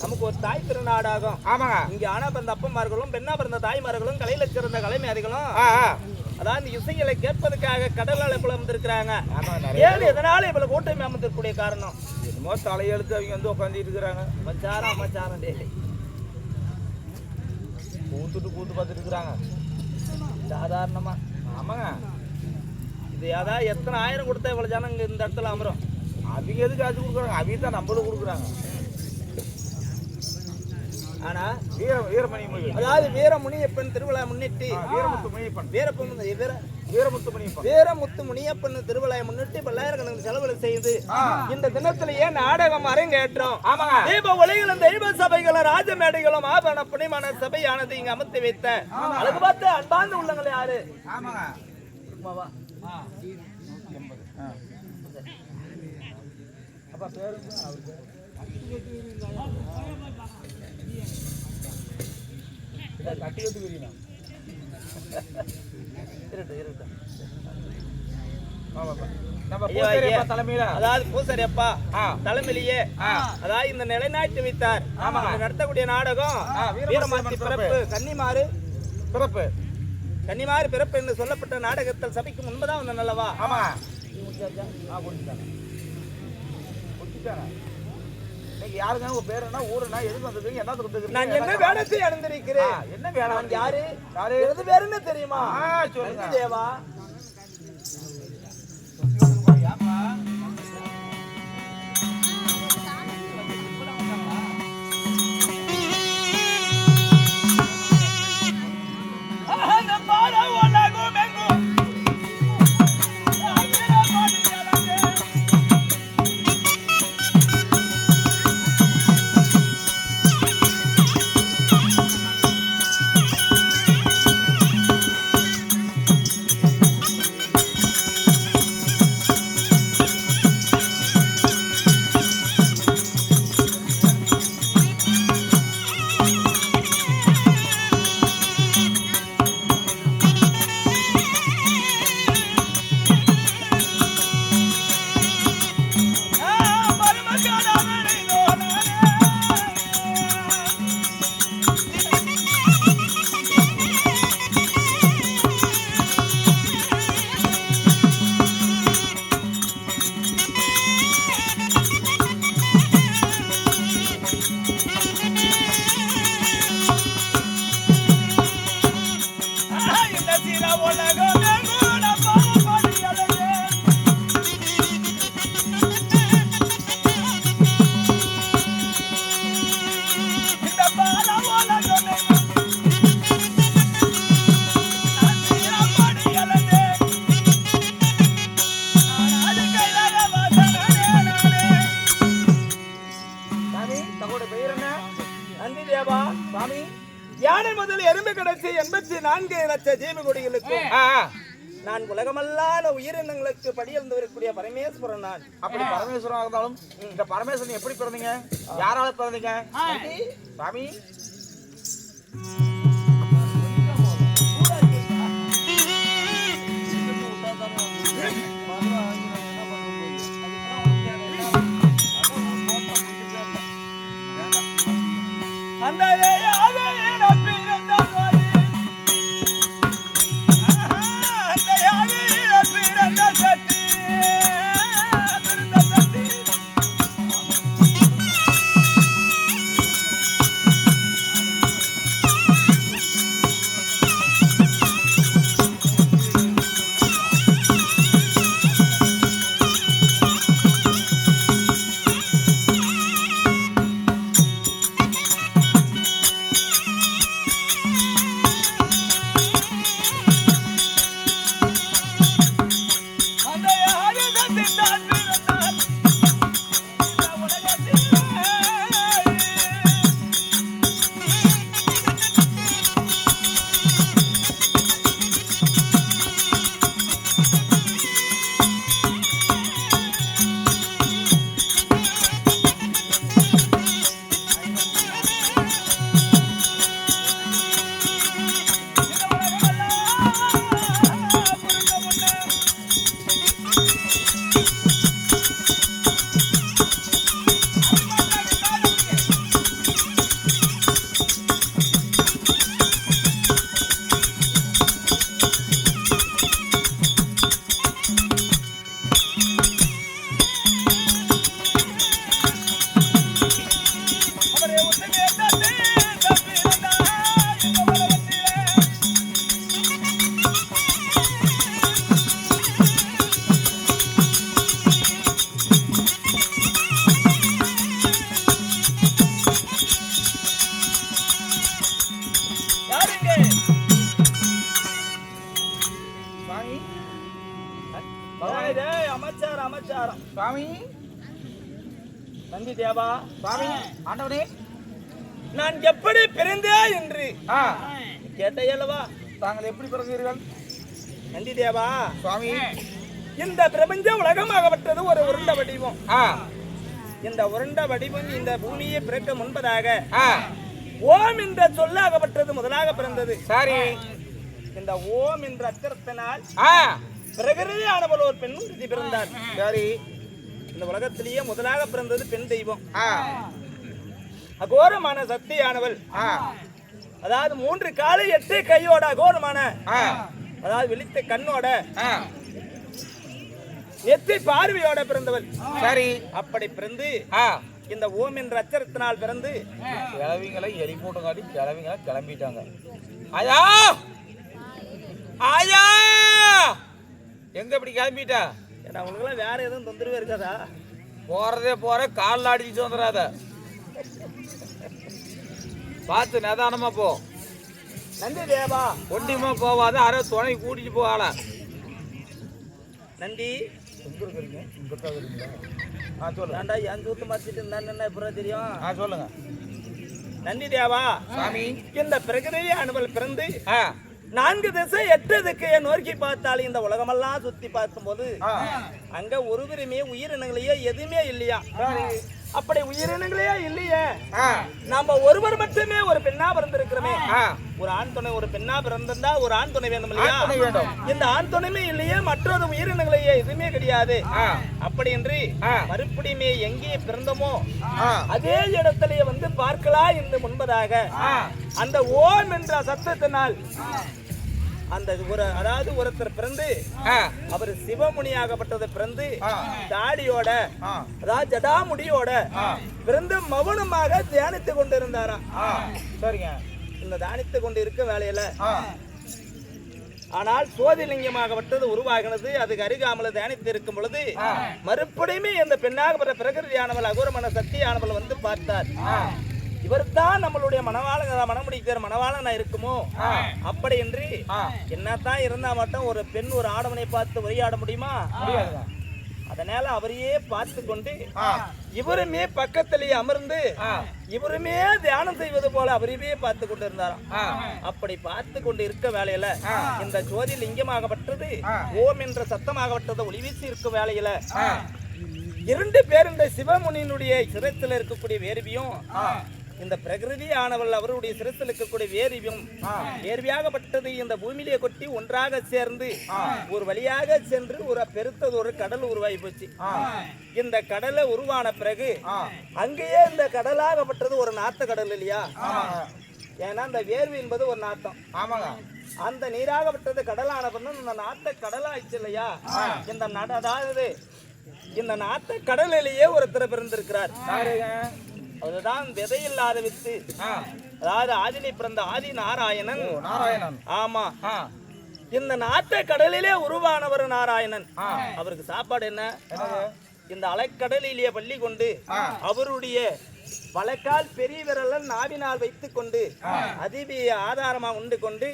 நமக்கு ஒரு தாய் திருநாடாகும். ஆமாங்க, இங்க ஆனா பிறந்த அப்பமார்களும் பெண்ணா பிறந்த தாய்மார்களும் கலையில சிறந்த கலைமேதைகளும் அதாவது இசைகளை கேட்பதற்காக கடலால புலர்ந்திருக்கிறாங்க. ஏன் எதனால இவ்வளவு கூட்டமை அமர்ந்திருக்கக்கூடிய காரணம் என்னமோ தலையெழுத்து அவங்க வந்து உட்காந்துட்டு இருக்கிறாங்க. மச்சாரம் மச்சாரம் டே கூத்துட்டு கூத்து பார்த்துட்டு இருக்கிறாங்க சாதாரணமா. ஆமாங்க, இது ஏதாவது எத்தனை ஆயிரம் கொடுத்தா இவ்வளவு ஜனம் இங்க இந்த இடத்துல அமரும். அவங்க எதுக்கு அது கொடுக்குறாங்க? அவங்க தான் நம்மளும் கொடுக்குறாங்க. ஆனா வீரமணி அதாவது வீரமுனியப்பன் திருவிழா முன்னிட்டு வீரமுத்து முனியப்பன் திருவிழா முன்னிட்டு பல்லாயிரக்கணக்கில் செலவு செய்து இந்த தினத்திலேயே நாடகம் அரங்கேற்றோம். தீப ஒளிகளும் தெய்வ சபைகளும் ராஜ மேடைகளும் ஆபரண புனிமான சபையானது இங்க அமர்த்தி வைத்த அழகு பார்த்து அன்பார்ந்த உள்ளங்கள் யாரு? அப்பா பேரு கட்டி கட்டி விரியா அதாவது பூசரியப்பா தலைமையிலேயே அதாவது இந்த நிலைநாட்டி வைத்தார். நடத்தக்கூடிய நாடகம் வீரமாத்தி பிறப்பு கன்னிமாறு பிறப்பு கன்னிமாறு பிறப்பு என்று சொல்லப்பட்ட நாடகத்தில் சபைக்கு முன்பதான் வந்த நல்லவா. ஆமா நீங்க யாருங்க உங்க பேர் என்ன ஊருனா எதுக்கு வந்தீங்க என்னத்துக்கு வந்தீங்க நான் என்ன வேடத்தை அணிந்திருக்கிறேன் என்ன வேடம் நான் யாரு எனது பேர் என்ன தெரியுமா சொல்லுங்க தேவா யானை முதல் எறும்பு கடைசி 84 லட்சம் ஜீவ கொடிகளுக்கு நான் உலகமல்லாத உயிரினங்களுக்கு படியர்ந்து வரக்கூடிய பரமேஸ்வரன் நான். அப்படி பரமேஸ்வரன் இருந்தாலும் இந்த பரமேஸ்வரன் எப்படி பிறந்தீங்க யாரால பிறந்தீங்க சாமி அந்த நமச்சாரம் சுவாமி நந்தி தேவா சுவாமி ஆண்டவனே நான் எப்படி பிறந்தேன் என்று கேட்டையல்லவா தாங்கள் எப்படி பிறந்தீர்கள் நந்தி தேவா சுவாமி இந்த பிரபஞ்ச உலகமாகப்பட்டது ஒரு உருண்ட வடிவம். இந்த உருண்ட வடிவம் இந்த பூமியை பிறக்க முன்பதாக ஓம் என்ற சொல்லாகப்பட்டது முதலாக பிறந்தது. சரி, இந்த ஓம் என்ற அச்சரத்தினால் பிரகிருதியானவள் ஒரு பெண் உறுதி பிறந்தார். சரி, இந்த உலகத்திலேயே முதலாக பிறந்தது பெண் தெய்வம். அகோரமான சக்தியானவள், அதாவது 3 காலை 8 கையோட அகோரமான, அதாவது விழித்த கண்ணோட எத்தி பார்வையோட பிறந்தவள். சரி, அப்படி பிறந்து இந்த ஓம் என்ற அச்சரத்தினால் பிறந்து கிளவிங்களை எலி போட்டு காட்டி கிளவிங்களை கிளம்பிட்டாங்க. ஆயா ஆயா எங்க இப்படி கிளம்பிட்டா? ஏன்னா அவங்களுக்குலாம் வேற எதுவும் தொந்தரவே இருக்காதா? போறதே போற காலில் அடிச்சுட்டு வந்துடாத, பார்த்து நிதானமா போ. நன்றி தேவா. ஒண்டியமா போவாத, யாரோ துணை கூட்டிட்டு போவாள. நன்றி. எங்க இருக்கிறீங்க? இங்க தான் இருக்கீங்களா? சொல்லுங்க. ஏன்டா என் சூத்து மறைச்சிட்டு இருந்தான்னு இப்போ தெரியும். சொல்லுங்க. நன்றி தேவா. சாமி, இந்த பிரகிருதி அனுபவம் பிறந்து 4 திசை 8 திக்கு நோக்கி பார்த்தாலும் இந்த உலகமெல்லாம் சுத்தி பார்க்கும்போது அங்க ஒருவருமே உயிரினங்களையே எதுவுமே இல்லையா? அப்படி உயிரினங்களே இல்லையே, நாம ஒருவர் மட்டுமே ஒரு பெண்ணா பிறந்திருக்கிறோமே. ஒரு ஆண் துணை ஒரு பெண்ணா பிறந்திருந்தா ஒரு ஆண் துணை வேணும் இல்லையா? இந்த ஆண் துணைமே இல்லையே, மற்றொரு உயிரினங்களையே எதுவுமே கிடையாது. அப்படி என்று மறுபடியுமே எங்கே பிறந்தமோ அதே இடத்திலேயே வந்து பார்க்கலாம் என்று முன்பதாக அந்த ஓம் என்ற சத்தத்தினால் அந்த அதாவது ஒருத்தர் பிறந்து அவர் சிவமுனியாகப்பட்டது பிறந்து தாடியோட அதாவது ஜடாமுடியோட பிறந்து மௌனமாக தியானித்து கொண்டிருந்தாராம். சரிங்க. இந்த தியானித்து கொண்டு இருக்க வேலையில ஆனால் சோதிலிங்கமாகப்பட்டது உருவாகினது. அதுக்கு அருகாமல தியானித்து இருக்கும் பொழுது மறுபடியுமே இந்த பெண்ணாகப்பட்ட பிரகிருதியானவள் அகோரமான சக்தியானவள் வந்து பார்த்தார். இவர்தான் நம்மளுடைய மனமுடிக்கிற மனவாளனா இருக்குமோ அப்படி என்று என்னத்தான் இருந்தா மட்டும் ஒரு பெண் ஒரு ஆடவனை பார்த்து உரையாட முடியுமா? அதனால அவரையே பார்த்து கொண்டு இவருமே பக்கத்திலேயே அமர்ந்து இவருமே தியானம் செய்வது போல அவரையே பார்த்து கொண்டு இருந்தாராம். அப்படி பார்த்து கொண்டு இருக்க வேலையில இந்த ஜோதி லிங்கமாகப்பட்டது ஓம் என்ற சத்தமாகப்பட்டது ஒளிவீசி இருக்கும் வேலையில 2 பேர் இந்த சிவமுனியினுடைய சிரத்தில் இருக்கக்கூடிய வேர்வியும் இந்த பிரகிருதி ஆனவள் அவருடைய சிரத்தில் இருக்கக்கூடிய வேர்வியாகப்பட்டது இந்த பூமியிலே கொட்டி ஒன்றாக சேர்ந்து ஒரு வழியாக சென்று ஒரு பெருத்தது ஒரு கடல் உருவாகி போச்சு. இந்த கடலை உருவான பிறகு அங்கேயே இந்த கடலாகப்பட்டது ஒரு நாத்த கடல் இல்லையா? ஏன்னா இந்த வேர்வி என்பது ஒரு நாத்தம். அந்த நீராகப்பட்டது கடலான பிறகு இந்த நாத்த கடலாயிடுச்சு இல்லையா? அதாவது இந்த நாத்த கடலிலேயே ஒருத்தர் பிறந்திருக்கிறார். அதுதான் விதையில்லாத வித்து. அதாவது ஆதிலே பிறந்த ஆதி நாராயணன். ஆமா, இந்த நாட்ட கடலிலே உருவானவர் நாராயணன். அவருக்கு சாப்பாடு என்ன? இந்த அலைக்கடலிலேயே பள்ளி கொண்டு அவருடைய வழக்கால் பெரிய விரல் நாவினால் வைத்துக் கொண்டு அதிபிய ஆதாரமா உண்டு கொண்டு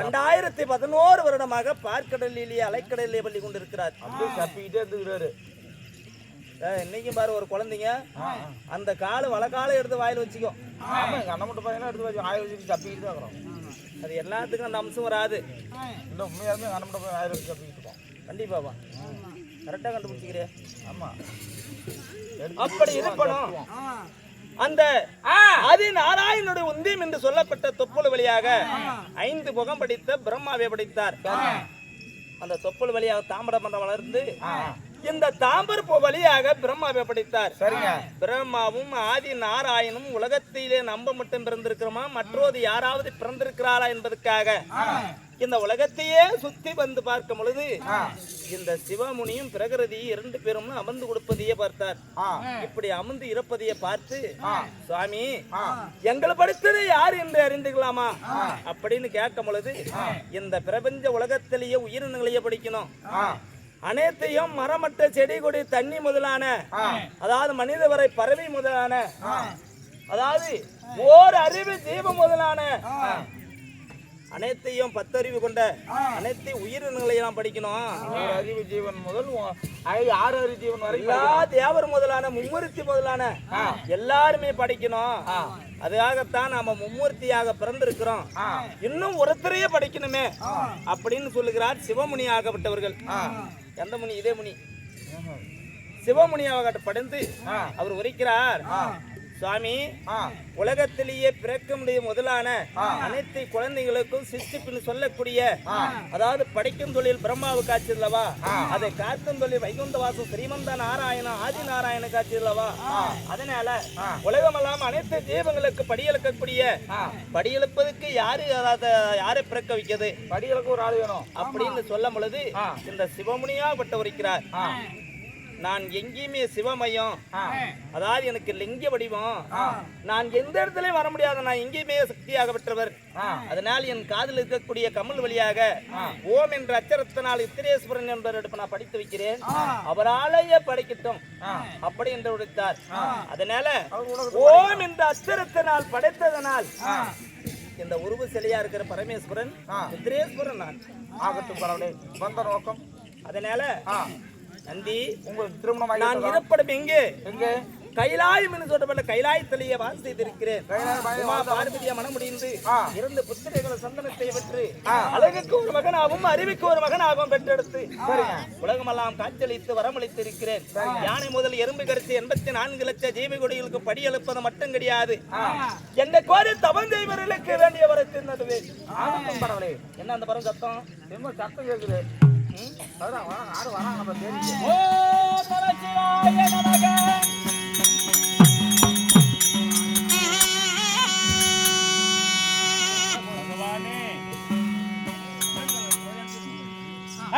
2011 வருடமாக பார்க்கடலிலேயே அலைக்கடலிலே பள்ளி கொண்டு இருக்கிறார். இன்னைக்கும் பாரு ஒரு குழந்தைங்க அந்த காலு வழக்கால எடுத்து வாயில வச்சுக்கோ. அது எல்லாத்துக்கும் அந்த அம்சம் வராது. கண்டிப்பாப்பா, கரெக்டா கண்டுபிடிச்சிக்கிறே. ஆமா, அப்படி இருப்பணும். அந்த ஆதி நாராயணனுடைய உந்தியம் என்று சொல்லப்பட்ட தொப்புள் வழியாக 5 முகம் படித்த பிரம்மாவை படித்தார். அந்த தொப்புள் வழியாக தாமிரபரணம் வளர்ந்து இந்த தாம்பர் வழியாக பிரம்மாவை படைத்தார். சரிங்க. பிரம்மாவும் ஆதி நாராயணும் உலகத்திலே நம்ப மட்டும் பிறந்திருக்கிறோமா, மற்றொரு யாராவது பிறந்திருக்கிறாரா என்பதற்காக இந்த உலகத்தையே சுத்தி வந்து பார்க்கும் பொழுது இந்த சிவமுனியும் பிரகிருதி 2 பேரும் அமர்ந்து கொடுப்பதையே பார்த்தார். இப்படி அமர்ந்து இருப்பதையே பார்த்து சுவாமி எங்களை படித்தது யார் என்று அறிந்துக்கலாமா அப்படின்னு கேட்கும் பொழுது இந்த பிரபஞ்ச உலகத்திலேயே உயிரினங்களையே படிக்கணும். அனைத்தையும் மரமட்ட செடி கொடி தண்ணி முதலான அதாவது மனித வரை பறவை முதலான அதாவது ஓர் அறிவு ஜீவ முதலான அனைத்தையும் 10 அறிவு கொண்ட அனைத்து உயிரினங்களையும் படிக்கணும். ஒரு அறிவு ஜீவன் முதல் 6 அறிவு ஜீவன் வரை எல்லா தேவர் முதலான மும்மூர்த்தி முதலான எல்லாருமே படிக்கணும். அதுக்காகத்தான் நாம மும்மூர்த்தியாக பிறந்திருக்கிறோம். இன்னும் ஒருத்தரையே படிக்கணுமே அப்படின்னு சொல்லுகிறார் சிவமுனி ஆகப்பட்டவர்கள். எந்த முனி? இதே முனி சிவமுனியாக படைந்து அவர் உரைக்கிறார். சுவாமி உலகத்திலேயே பிறக்க முடியும் முதலான அனைத்து குழந்தைகளுக்கும் சிஸ்டிப்பின்னு சொல்லக்கூடிய அதாவது படிக்கும் தொழில் பிரம்மாவு காட்சி இல்லவா, அதை காக்கும் தொழில் வைகுந்த வாசம் ஸ்ரீமந்த நாராயண ஆதி நாராயண காட்சி இல்லவா. அதனால உலகமெல்லாம் அனைத்து ஜீவங்களுக்கு படியெழுக்கக்கூடிய படியெழுப்பதுக்கு யாரை பிறக்க வைக்கிறது, படியெழுக்க ஒரு ஆள் வேணும் அப்படின்னு சொல்லும் பொழுது இந்த சிவமுனியா பட்ட உரைக்கிறார். நான் எங்கேயுமே சிவமயம், அதாவது எனக்கு லிங்க வடிவம், நான் எந்த இடத்துலயும் வர முடியாது, நான் எங்கேயுமே சக்தியாக பெற்றவர். அதனால் என் காதில் இருக்கக்கூடிய கமல் வழியாக ஓம் என்ற அச்சரத்தினால் இத்திரேஸ்வரன் என்பவர் நான் படித்து வைக்கிறேன், அவராலேயே படிக்கட்டும் அப்படி என்று உரைத்தார். அதனால ஓம் என்ற அச்சரத்தினால் படைத்ததனால் இந்த உருவ சிலையா இருக்கிற பரமேஸ்வரன் இத்திரேஸ்வரன் நான் ஆகட்டும் கடவுளே, வந்த நோக்கம். அதனால நந்தி உங்களுக்கு திருமணம் நான் இருப்படம் எங்கே? கைலாயம் என்று சொல்லப்பட்ட கைலாயத்திலேயே வாசி செய்திருக்கிறேன். பார்வதியா மனம் முடிந்து இரண்டு புத்திரைகளை சந்தனத்தை பெற்று அழகுக்கு ஒரு மகனாகவும் அறிவுக்கு ஒரு மகனாகவும் பெற்றெடுத்து உலகமெல்லாம் காட்சியளித்து வரமளித்து இருக்கிறேன். யானை முதல் எறும்பு கடித்து 84 லட்சம் ஜீவி கொடிகளுக்கு படி எழுப்பது மட்டும் கிடையாது, என்னை கோரி தவம் செய்வர்களுக்கு வேண்டிய வர தின்னதுவே. என்ன அந்த பரம் சத்தம்? சத்தம் கேட்குது.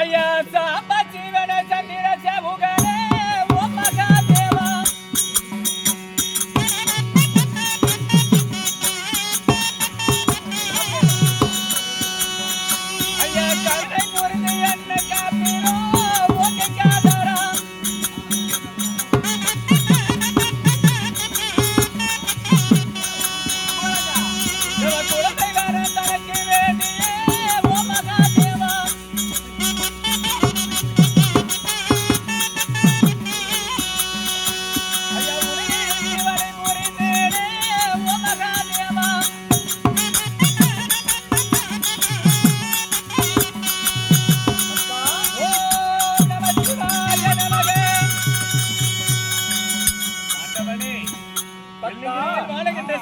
ஐயா சாம்பா ஜீவன சந்திர செவுகனே ஓ மகாதேவா, ஐயா கருணை புரிந்து என்ன காப்பீரோ ஓகே காதரா, குழந்தை வர தனக்கு வேண்டிய ஓ மகாதேவா,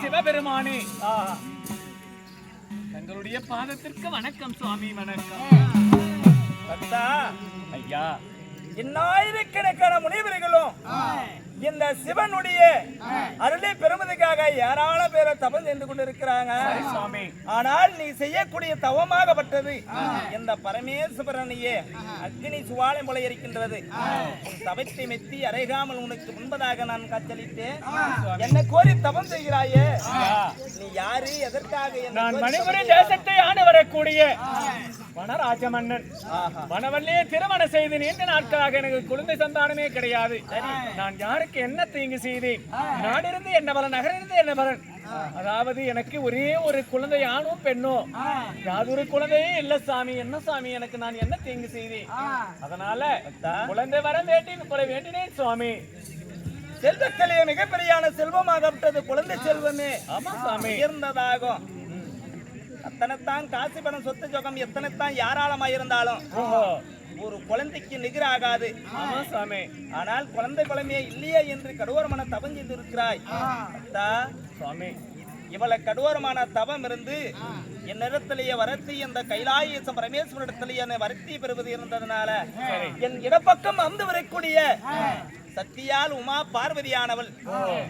சிவபெருமானே தங்களுடைய பாதத்திற்கு வணக்கம் சுவாமி, வணக்கம். ஐயா, இந்நாயிரக்கணக்கான முனிவர்களும் இந்த சிவனுடைய அருளை பெறுவதற்காக ஏராள பேரை தவம் செய்து கொண்டிருக்கிறாங்க. ஆனால் நீ செய்யக்கூடிய தவமாகப்பட்டது இந்த பரமேஸ்வரனையே அக்னி சுவாலை போல இருக்கின்றது. தவத்தை மெத்தி அறைகாமல் உனக்கு முன்பதாக நான் காட்சியளித்தேன், என்னை கோரி தவம் செய்கிறாயே, நீ யாரு, எதற்காக? நான் மணிபுரி தேசத்தை ஆண்டு வரக்கூடிய வனராஜ மன்னன். வனவல்லியை திருமணம் செய்து நீண்ட நாட்களாக எனக்கு குழந்தை சந்தானமே கிடையாது. நான் யாருக்கு என்ன தீங்கு செய்தேன்? நாடிருந்து என்ன பலன், நகரிருந்து என்ன பலன்? அதாவது எனக்கு ஒரே ஒரு குழந்தை, ஆணும் பெண்ணோ, யாதொரு குழந்தையே இல்ல சாமி. என்ன சாமி, எனக்கு நான் என்ன தீங்கு செய்தேன்? அதனால குழந்தை வர வேண்டினேன் சுவாமி. செல்வக்கலையே மிகப்பெரியான செல்வமாகப்பட்டது குழந்தை செல்வமே. ஆமா சாமி, உயர்ந்ததாகும். அத்தனைத்தான் காசு பணம் சொத்து ஜோகம் எத்தனைத்தான் யாராளமாக இருந்தாலும் ஒரு குழந்தைக்கு நிகராகாது. ஆனால் குழந்தையே இல்லையே என்று கடோரமான தவம் செய்து இருக்கிறாய் சுவாமி. இவ்வளவு கடோரமான தவம் இருந்து என் இடத்திலேயே வரத்தி இந்த கைலாயேசம் பரமேஸ்வரிடத்திலேயே என்னை வரத்தி பெறுவது இருந்ததுனால என் இடப்பக்கம் அந்து வரக்கூடிய சக்தியால் உமா பார்வதியானவள்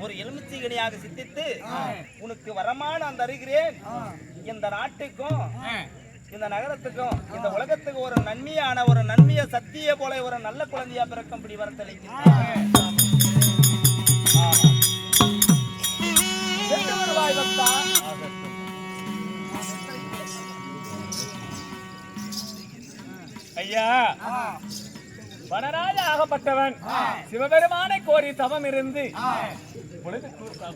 ஒரு எலுமிச்சைகனியாக சித்தித்து உனக்கு வரமான அந்த அறிகிறேன். இந்த நாட்டுக்கும் இந்த நகரத்துக்கும் இந்த உலகத்துக்கு ஒரு நன்மையான ஒரு நன்மைய சத்திய போல ஒரு நல்ல குழந்தையா பிறக்கும்படி வரத்தளிக்கிறேன். ஐயா, வனராஜ ஆகப்பட்டவன் சிவபெருமானை கோரி தவம் இருந்து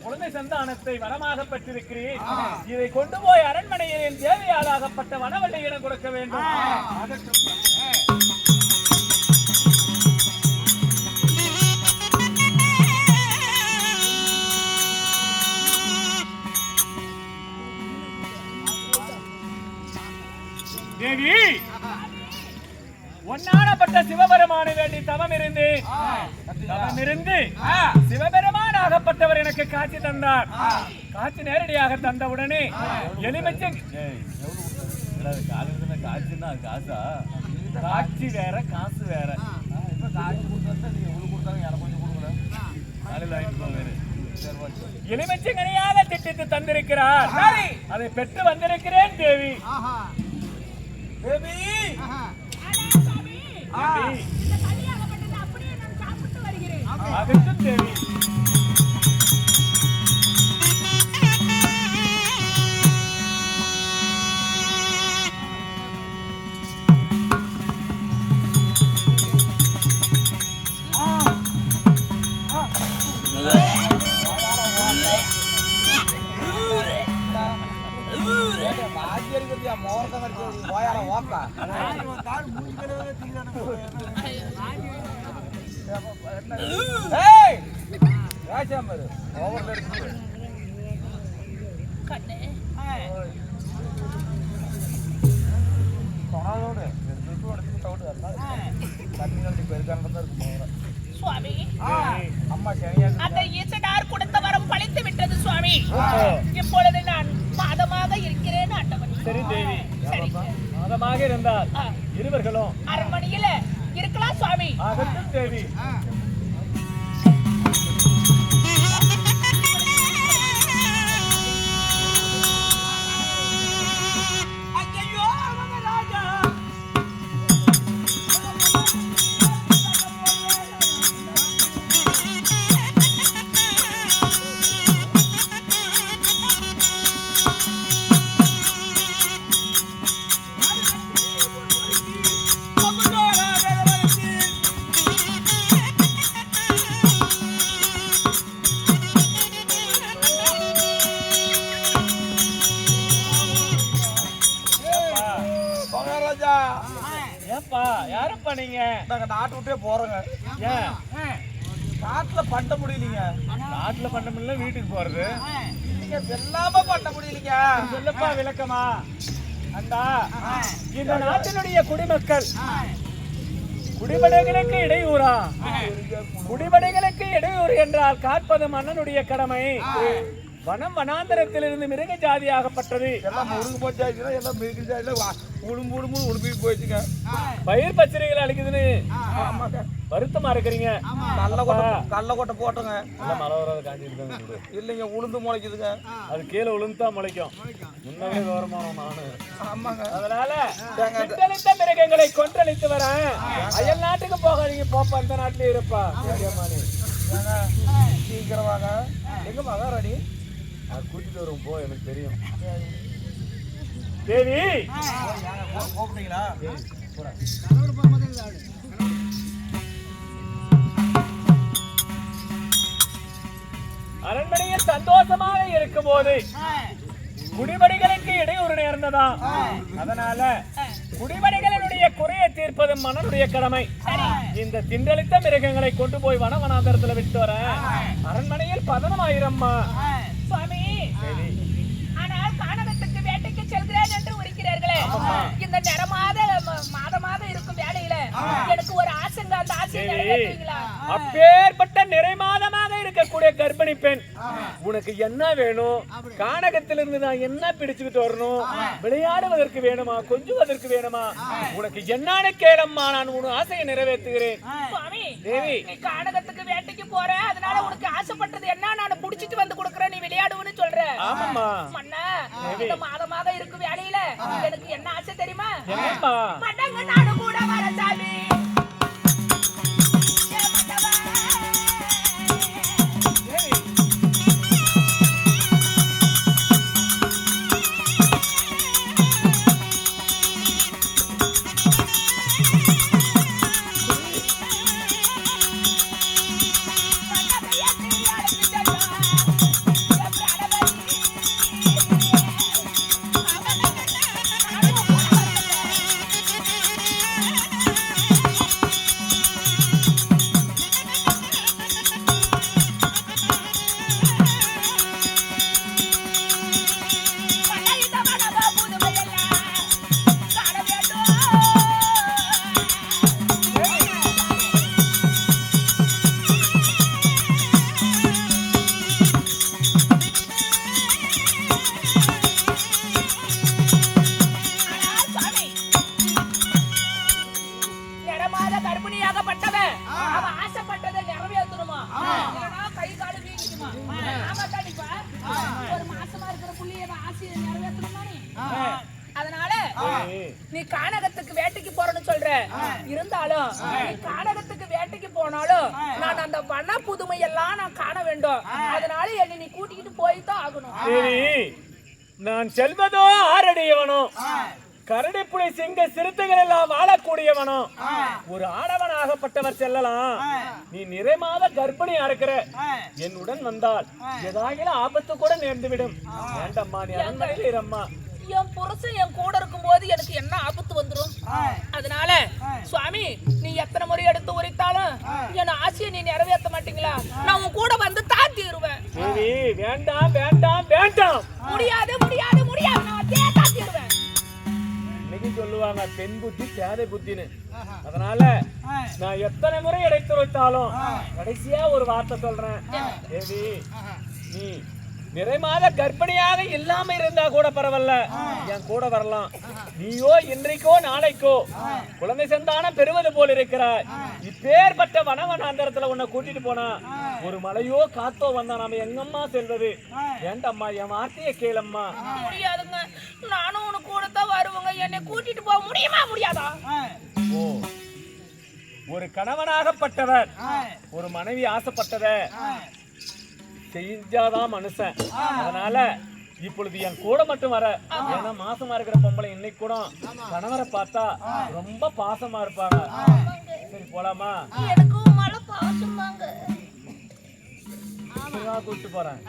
குழந்தை சந்தானத்தை வனமாக பெற்றிருக்கிறேன். இதை கொண்டு போய் அரண்மனையில் என் தேவையாளாகப்பட்ட வனவல்லியிடம் கொடுக்க வேண்டும். தேவி, ஒன்னானப்பட்ட சிவபெருமானை வேண்டி தவம் இருந்து சிவபெருமான் ஆகப்பட்டவர் எனக்கு காட்சி தந்தார். காட்சி நேரடியாக தந்தவுடனே எலுமிச்சை காட்சி வேற காசு வேற. எலுமிச்சங்கனியாக திட்டித்து தந்திருக்கிறார். அதை பெற்று வந்திருக்கிறேன் தேவி. அதற்கும் தேவி சுவாமி அந்த ஈசனார் கொடுத்த வரம் பழித்து விட்டது சுவாமி. இப்பொழுது நான் மாதமாக இருக்கிறேன் ஆண்டவன். சரி தேவி, சரி மாதமாக இருந்தால் இருவர்களும் அரண்மனையில இருக்கலாம் சுவாமி. அதற்கும் தேவி ஏப்பா யாரப்பா நீங்க? நாங்க நாட்டு விட்டே போறோங்க. ஏன் நாட்டுல பண்ண முடியலீங்க. நாட்டுல பண்ண முடியல, வீட்டுக்கு போறது நீங்க வெல்லாம பண்ண முடியலீங்க. சொல்லப்பா விளக்கமா. அண்டா இந்த நாட்டினுடைய குடிமக்கள் குடிபடைகளுக்கு இடையூறா? குடிபடைகளுக்கு இடையூறு என்றால் காப்பது மன்னனுடைய கடமை. வனம் வனாந்தரத்திலிருந்து மிருக ஜாதியாகப்பட்டது. எல்லாம் முருகு போச்சாச்சுன்னா எல்லாம் மிருக ஜாதியில உடும்பு உடும்பி போயிடுச்சுங்க. பயிர் பச்சனைகள் அழிக்குதுன்னு வருத்தமா இருக்கிறீங்க. கல்ல கொட்டை போட்டோங்க. மழை வராது காஞ்சிருக்காங்க. இல்லைங்க, உளுந்து முளைக்குதுங்க. அது கீழே உளுந்தா முளைக்கும். முன்னவே விவரமான நானு. ஆமாங்க. அதனால சித்தளித்த மிருகங்களை கொன்றளித்து வரேன். அயல் நாட்டுக்கு போகாதீங்க, போப்பா இந்த நாட்டிலே இருப்பா. சீக்கிரம் வாங்க. எங்க மகாராணி கூட்டிட்டு வரும் போ, எனக்கு தெரியும். தேவி கூப்பிட்டீங்களா? அரண்மனையில் சந்தோஷமாக இருக்கும் போது குடிபடிகளுக்கு இடையூறு நேர்ந்ததா? அதனால குடிபடிகளினுடைய குறையை தீர்ப்பது மன்னனுடைய கடமை. இந்த திண்டளித்த மிருகங்களை கொண்டு போய் வனவனாந்தரத்துல விட்டு வர அரண்மனையில் 10,000 சுவாமி, ஆனால் கானகத்துக்கு வேட்டைக்கு செல்கிறேன் என்று உரைக்கிறார்களே, இந்த மாதமாக இருக்கும் வேலையில எனக்கு ஒரு ஆசைங்க. அந்த ஆசையை நிறைவேற்றுவீங்களா? அப்பேற்பட்ட நிறை மாதமாக இருக்கக்கூடிய கர்ப்பிணி பெண், உனக்கு என்ன வேணும்? கானகத்திலிருந்து நான் என்ன பிடிச்சுக்கிட்டு வரணும்? விளையாடுவதற்கு வேணுமா? கொஞ்சுவதற்கு வேணுமா? உனக்கு என்னன்னு கேளம்மா, நான் உன் ஆசையை நிறைவேற்றுகிறேன். சுவாமி, தேவி, நீ கானகத்துக்கு வேட்டைக்கு போற, அதனால உனக்கு ஆசைப்பட்டது என்ன நான் புடிச்சிட்டு வந்து கொடுக்கறேன், நீ விளையாடுவன்னு சொல்ற. ஆமாம்மா. மன்னா, இந்த மாதமாக இருக்கும் வேலையில எனக்கு என்ன ஆசை தெரியுமா? என்னம்மா? மன்னங்க நாடு கூட வர சாமி. அதனால நீ கானகத்துக்கு வேட்டைக்கு போறன்னு சொல்ற, இருந்தாலும் நீ கானகத்துக்கு வேட்டைக்கு போனாலும் நான் அந்த வன புதுமை எல்லாம் நான் காண வேண்டும். அதனால என்னை நீ கூட்டிக்கிட்டு போய் தான் ஆகணும். சரி, நான் செல்வதோ ஆறடியவனோ, கரடிப்புலி சிங்க சிறுத்தைகள் எல்லாம் வாழக்கூடியவனோ, ஒரு ஆடவனாகப்பட்டவர் செல்லலாம். நீ நிறை மாத கர்ப்பிணியா இருக்கிற, என்னுடன் வந்தால் ஏதாயிலும் ஆபத்து கூட நேர்ந்துவிடும். வேண்டம்மா, நீ அரண்மனையில் இரம்மா. என் புருஷன் என் கூட இருக்கும்போது எனக்கு என்ன ஆபத்து வந்துரும்? அதனால சுவாமி, நீ எத்தனை முறை எடுத்து உரைத்தாலும் என் ஆசையை நீ நிறைவேற்ற மாட்டீங்களா? நான் உன் கூட வந்து தாத்திடுவேன். சரி, வேண்டாம் வேண்டாம் வேண்டாம். முடியாது முடியாது முடியாது, நான் அதே தாத்திடுவேன். இன்னைக்கு சொல்லுவாங்க பெண் புத்தி பேதை புத்தின்னு. அதனால நான் எத்தனை முறை எடுத்து வைத்தாலும் கடைசியா ஒரு வார்த்தை சொல்றேன். தேவி, நீ நிறை மாத கர்ப்பிணியாக இல்லாம இருந்தா கூட பரவாயில்ல, என் கூட வரலாம். நீயோ இன்றைக்கோ நாளைக்கோ குழந்தை சந்தானம் பெறுவது போல் இருக்கிறாய். இப்பேற்பட்ட வனவனாந்தரத்துல உன்னை கூட்டிட்டு போனா ஒரு மழையோ காத்தோ வந்தா நாம எங்கம்மா செல்வது? வேண்டம்மா, என் வார்த்தையை கேளம்மா. முடியாதுங்க, நானும் உனக்கு கூட தான் வருவேங்க. என்னை கூட்டிட்டு போக முடியுமா முடியாதா? ஓ, ஒரு கணவனாகப்பட்டவர் ஒரு மனைவி ஆசைப்பட்டத செஞ்சாதான் மனுஷன். அதனால இப்பொழுது என் கூட மட்டும் வர. ஏன்னா மாசமா இருக்கிற பொம்பளை இன்னைக்கு கூட கணவரை பார்த்தா ரொம்ப பாசமா இருப்பாங்க. சரி, போலாமா? எனக்கும் மழை பாசமாங்க. கூப்பிட்டு போறேன்.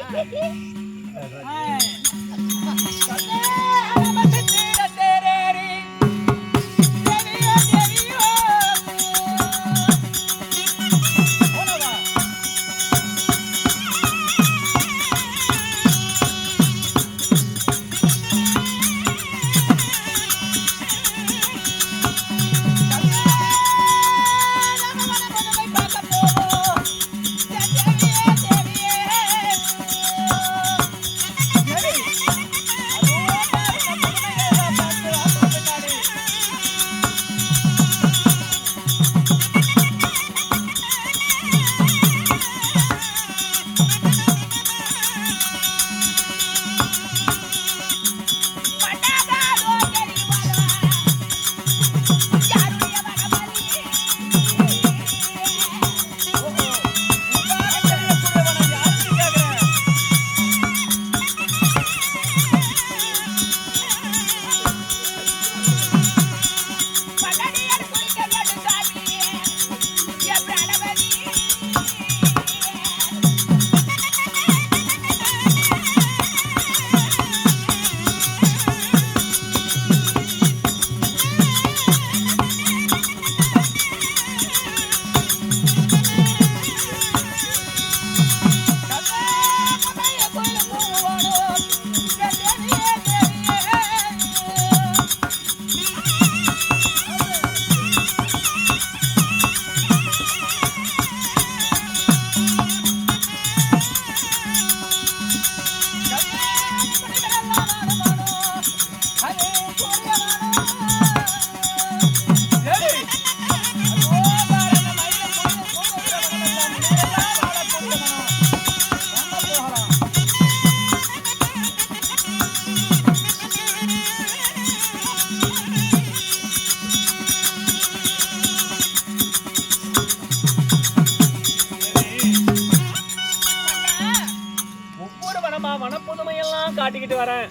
வனப்புதுமையெல்லாம் காட்டிக்கிட்டு வரேன்.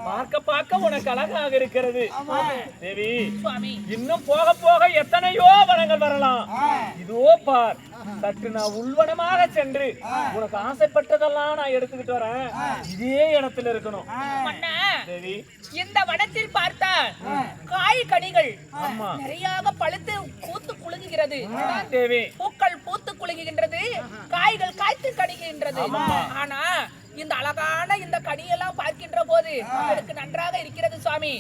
பார்க்க பார்க்க உனக்கு அழகாக இருக்கிறது தேவி. இன்னும் போக போக எத்தனையோ வனங்கள் வரலாம். இதோ பார், சற்று நான் உள்வனமாக சென்று உனக்கு ஆசைப்பட்டதெல்லாம் நான் எடுத்துக்கிட்டு வரேன். இதே இடத்துல இருக்கணும் தேவி. இந்த வனத்தில் பார்த்தா காய் கனிகள் நிறையாக பழுத்து பூத்து குலுங்குகிறது தேவி. பூக்கள் பூத்து குலுங்குகின்றது, காய்கள் காய்த்து கனிகின்றது. ஆனா இந்த அழகான இந்த கனியெல்லாம் பார்க்கின்ற போது எனக்கு நன்றாக இருக்கிறது சுவாமி.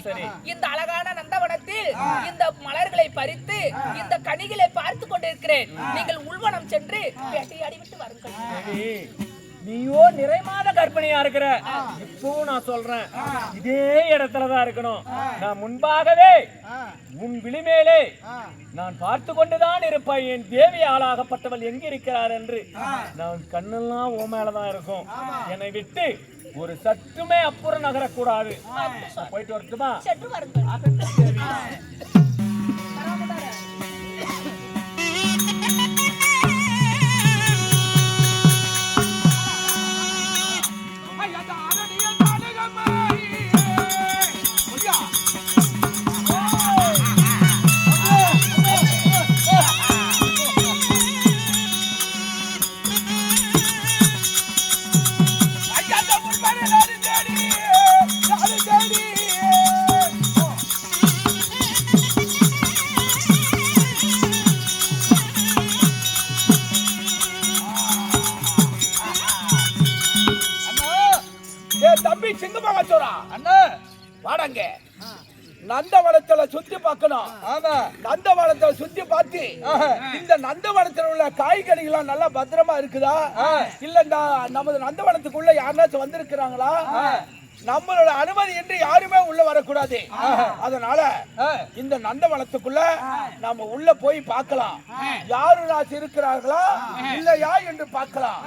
இந்த அழகான நந்தவனத்தில் இந்த மலர்களை பறித்து இந்த கனிகளை பார்த்து கொண்டிருக்கிறேன். நீங்கள் உள்வனம் சென்று வேட்டையாடி விட்டு வாருங்கள். நீயோ நிறை மாத கர்ப்பிணியா இருக்கிற. இப்போ நான் சொல்றேன், இதே இடத்துலதான் இருக்கணும். நான் முன்பாகவே உன் விழிமேலே நான் பார்த்து கொண்டுதான் இருப்பாய். என் தேவி ஆளாகப்பட்டவள் எங்க இருக்கிறார் என்று நான் கண்ணெல்லாம் ஓ மேலதான் இருக்கும். என்னை விட்டு ஒரு சற்றுமே அப்புறம் நகரக்கூடாது. போயிட்டு வரட்டுமா? சென்று வாருங்கள். தம்பி சிங்கமகாச்சோரா அண்ணா வாடங்க நந்தவனத்துல சுத்தி பார்க்கணும். நந்தவனத்தை சுத்தி பார்த்து இந்த நந்தவனத்துல உள்ள காய்கறிகள் நல்லா பத்திரமா இருக்குதா இல்ல நமது நந்தவனத்துக்குள்ள யாருனாச்சும் வந்திருக்கிறாங்களா? நம்மளோட அனுமதி இன்றி யாருமே உள்ள வரக்கூடாது. அதனால இந்த நந்தவனத்துக்குள்ள நாம உள்ள போய் பார்க்கலாம். யாருனாச்சும் இருக்கிறார்களா இல்லையா என்று பார்க்கலாம்.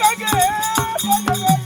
Back.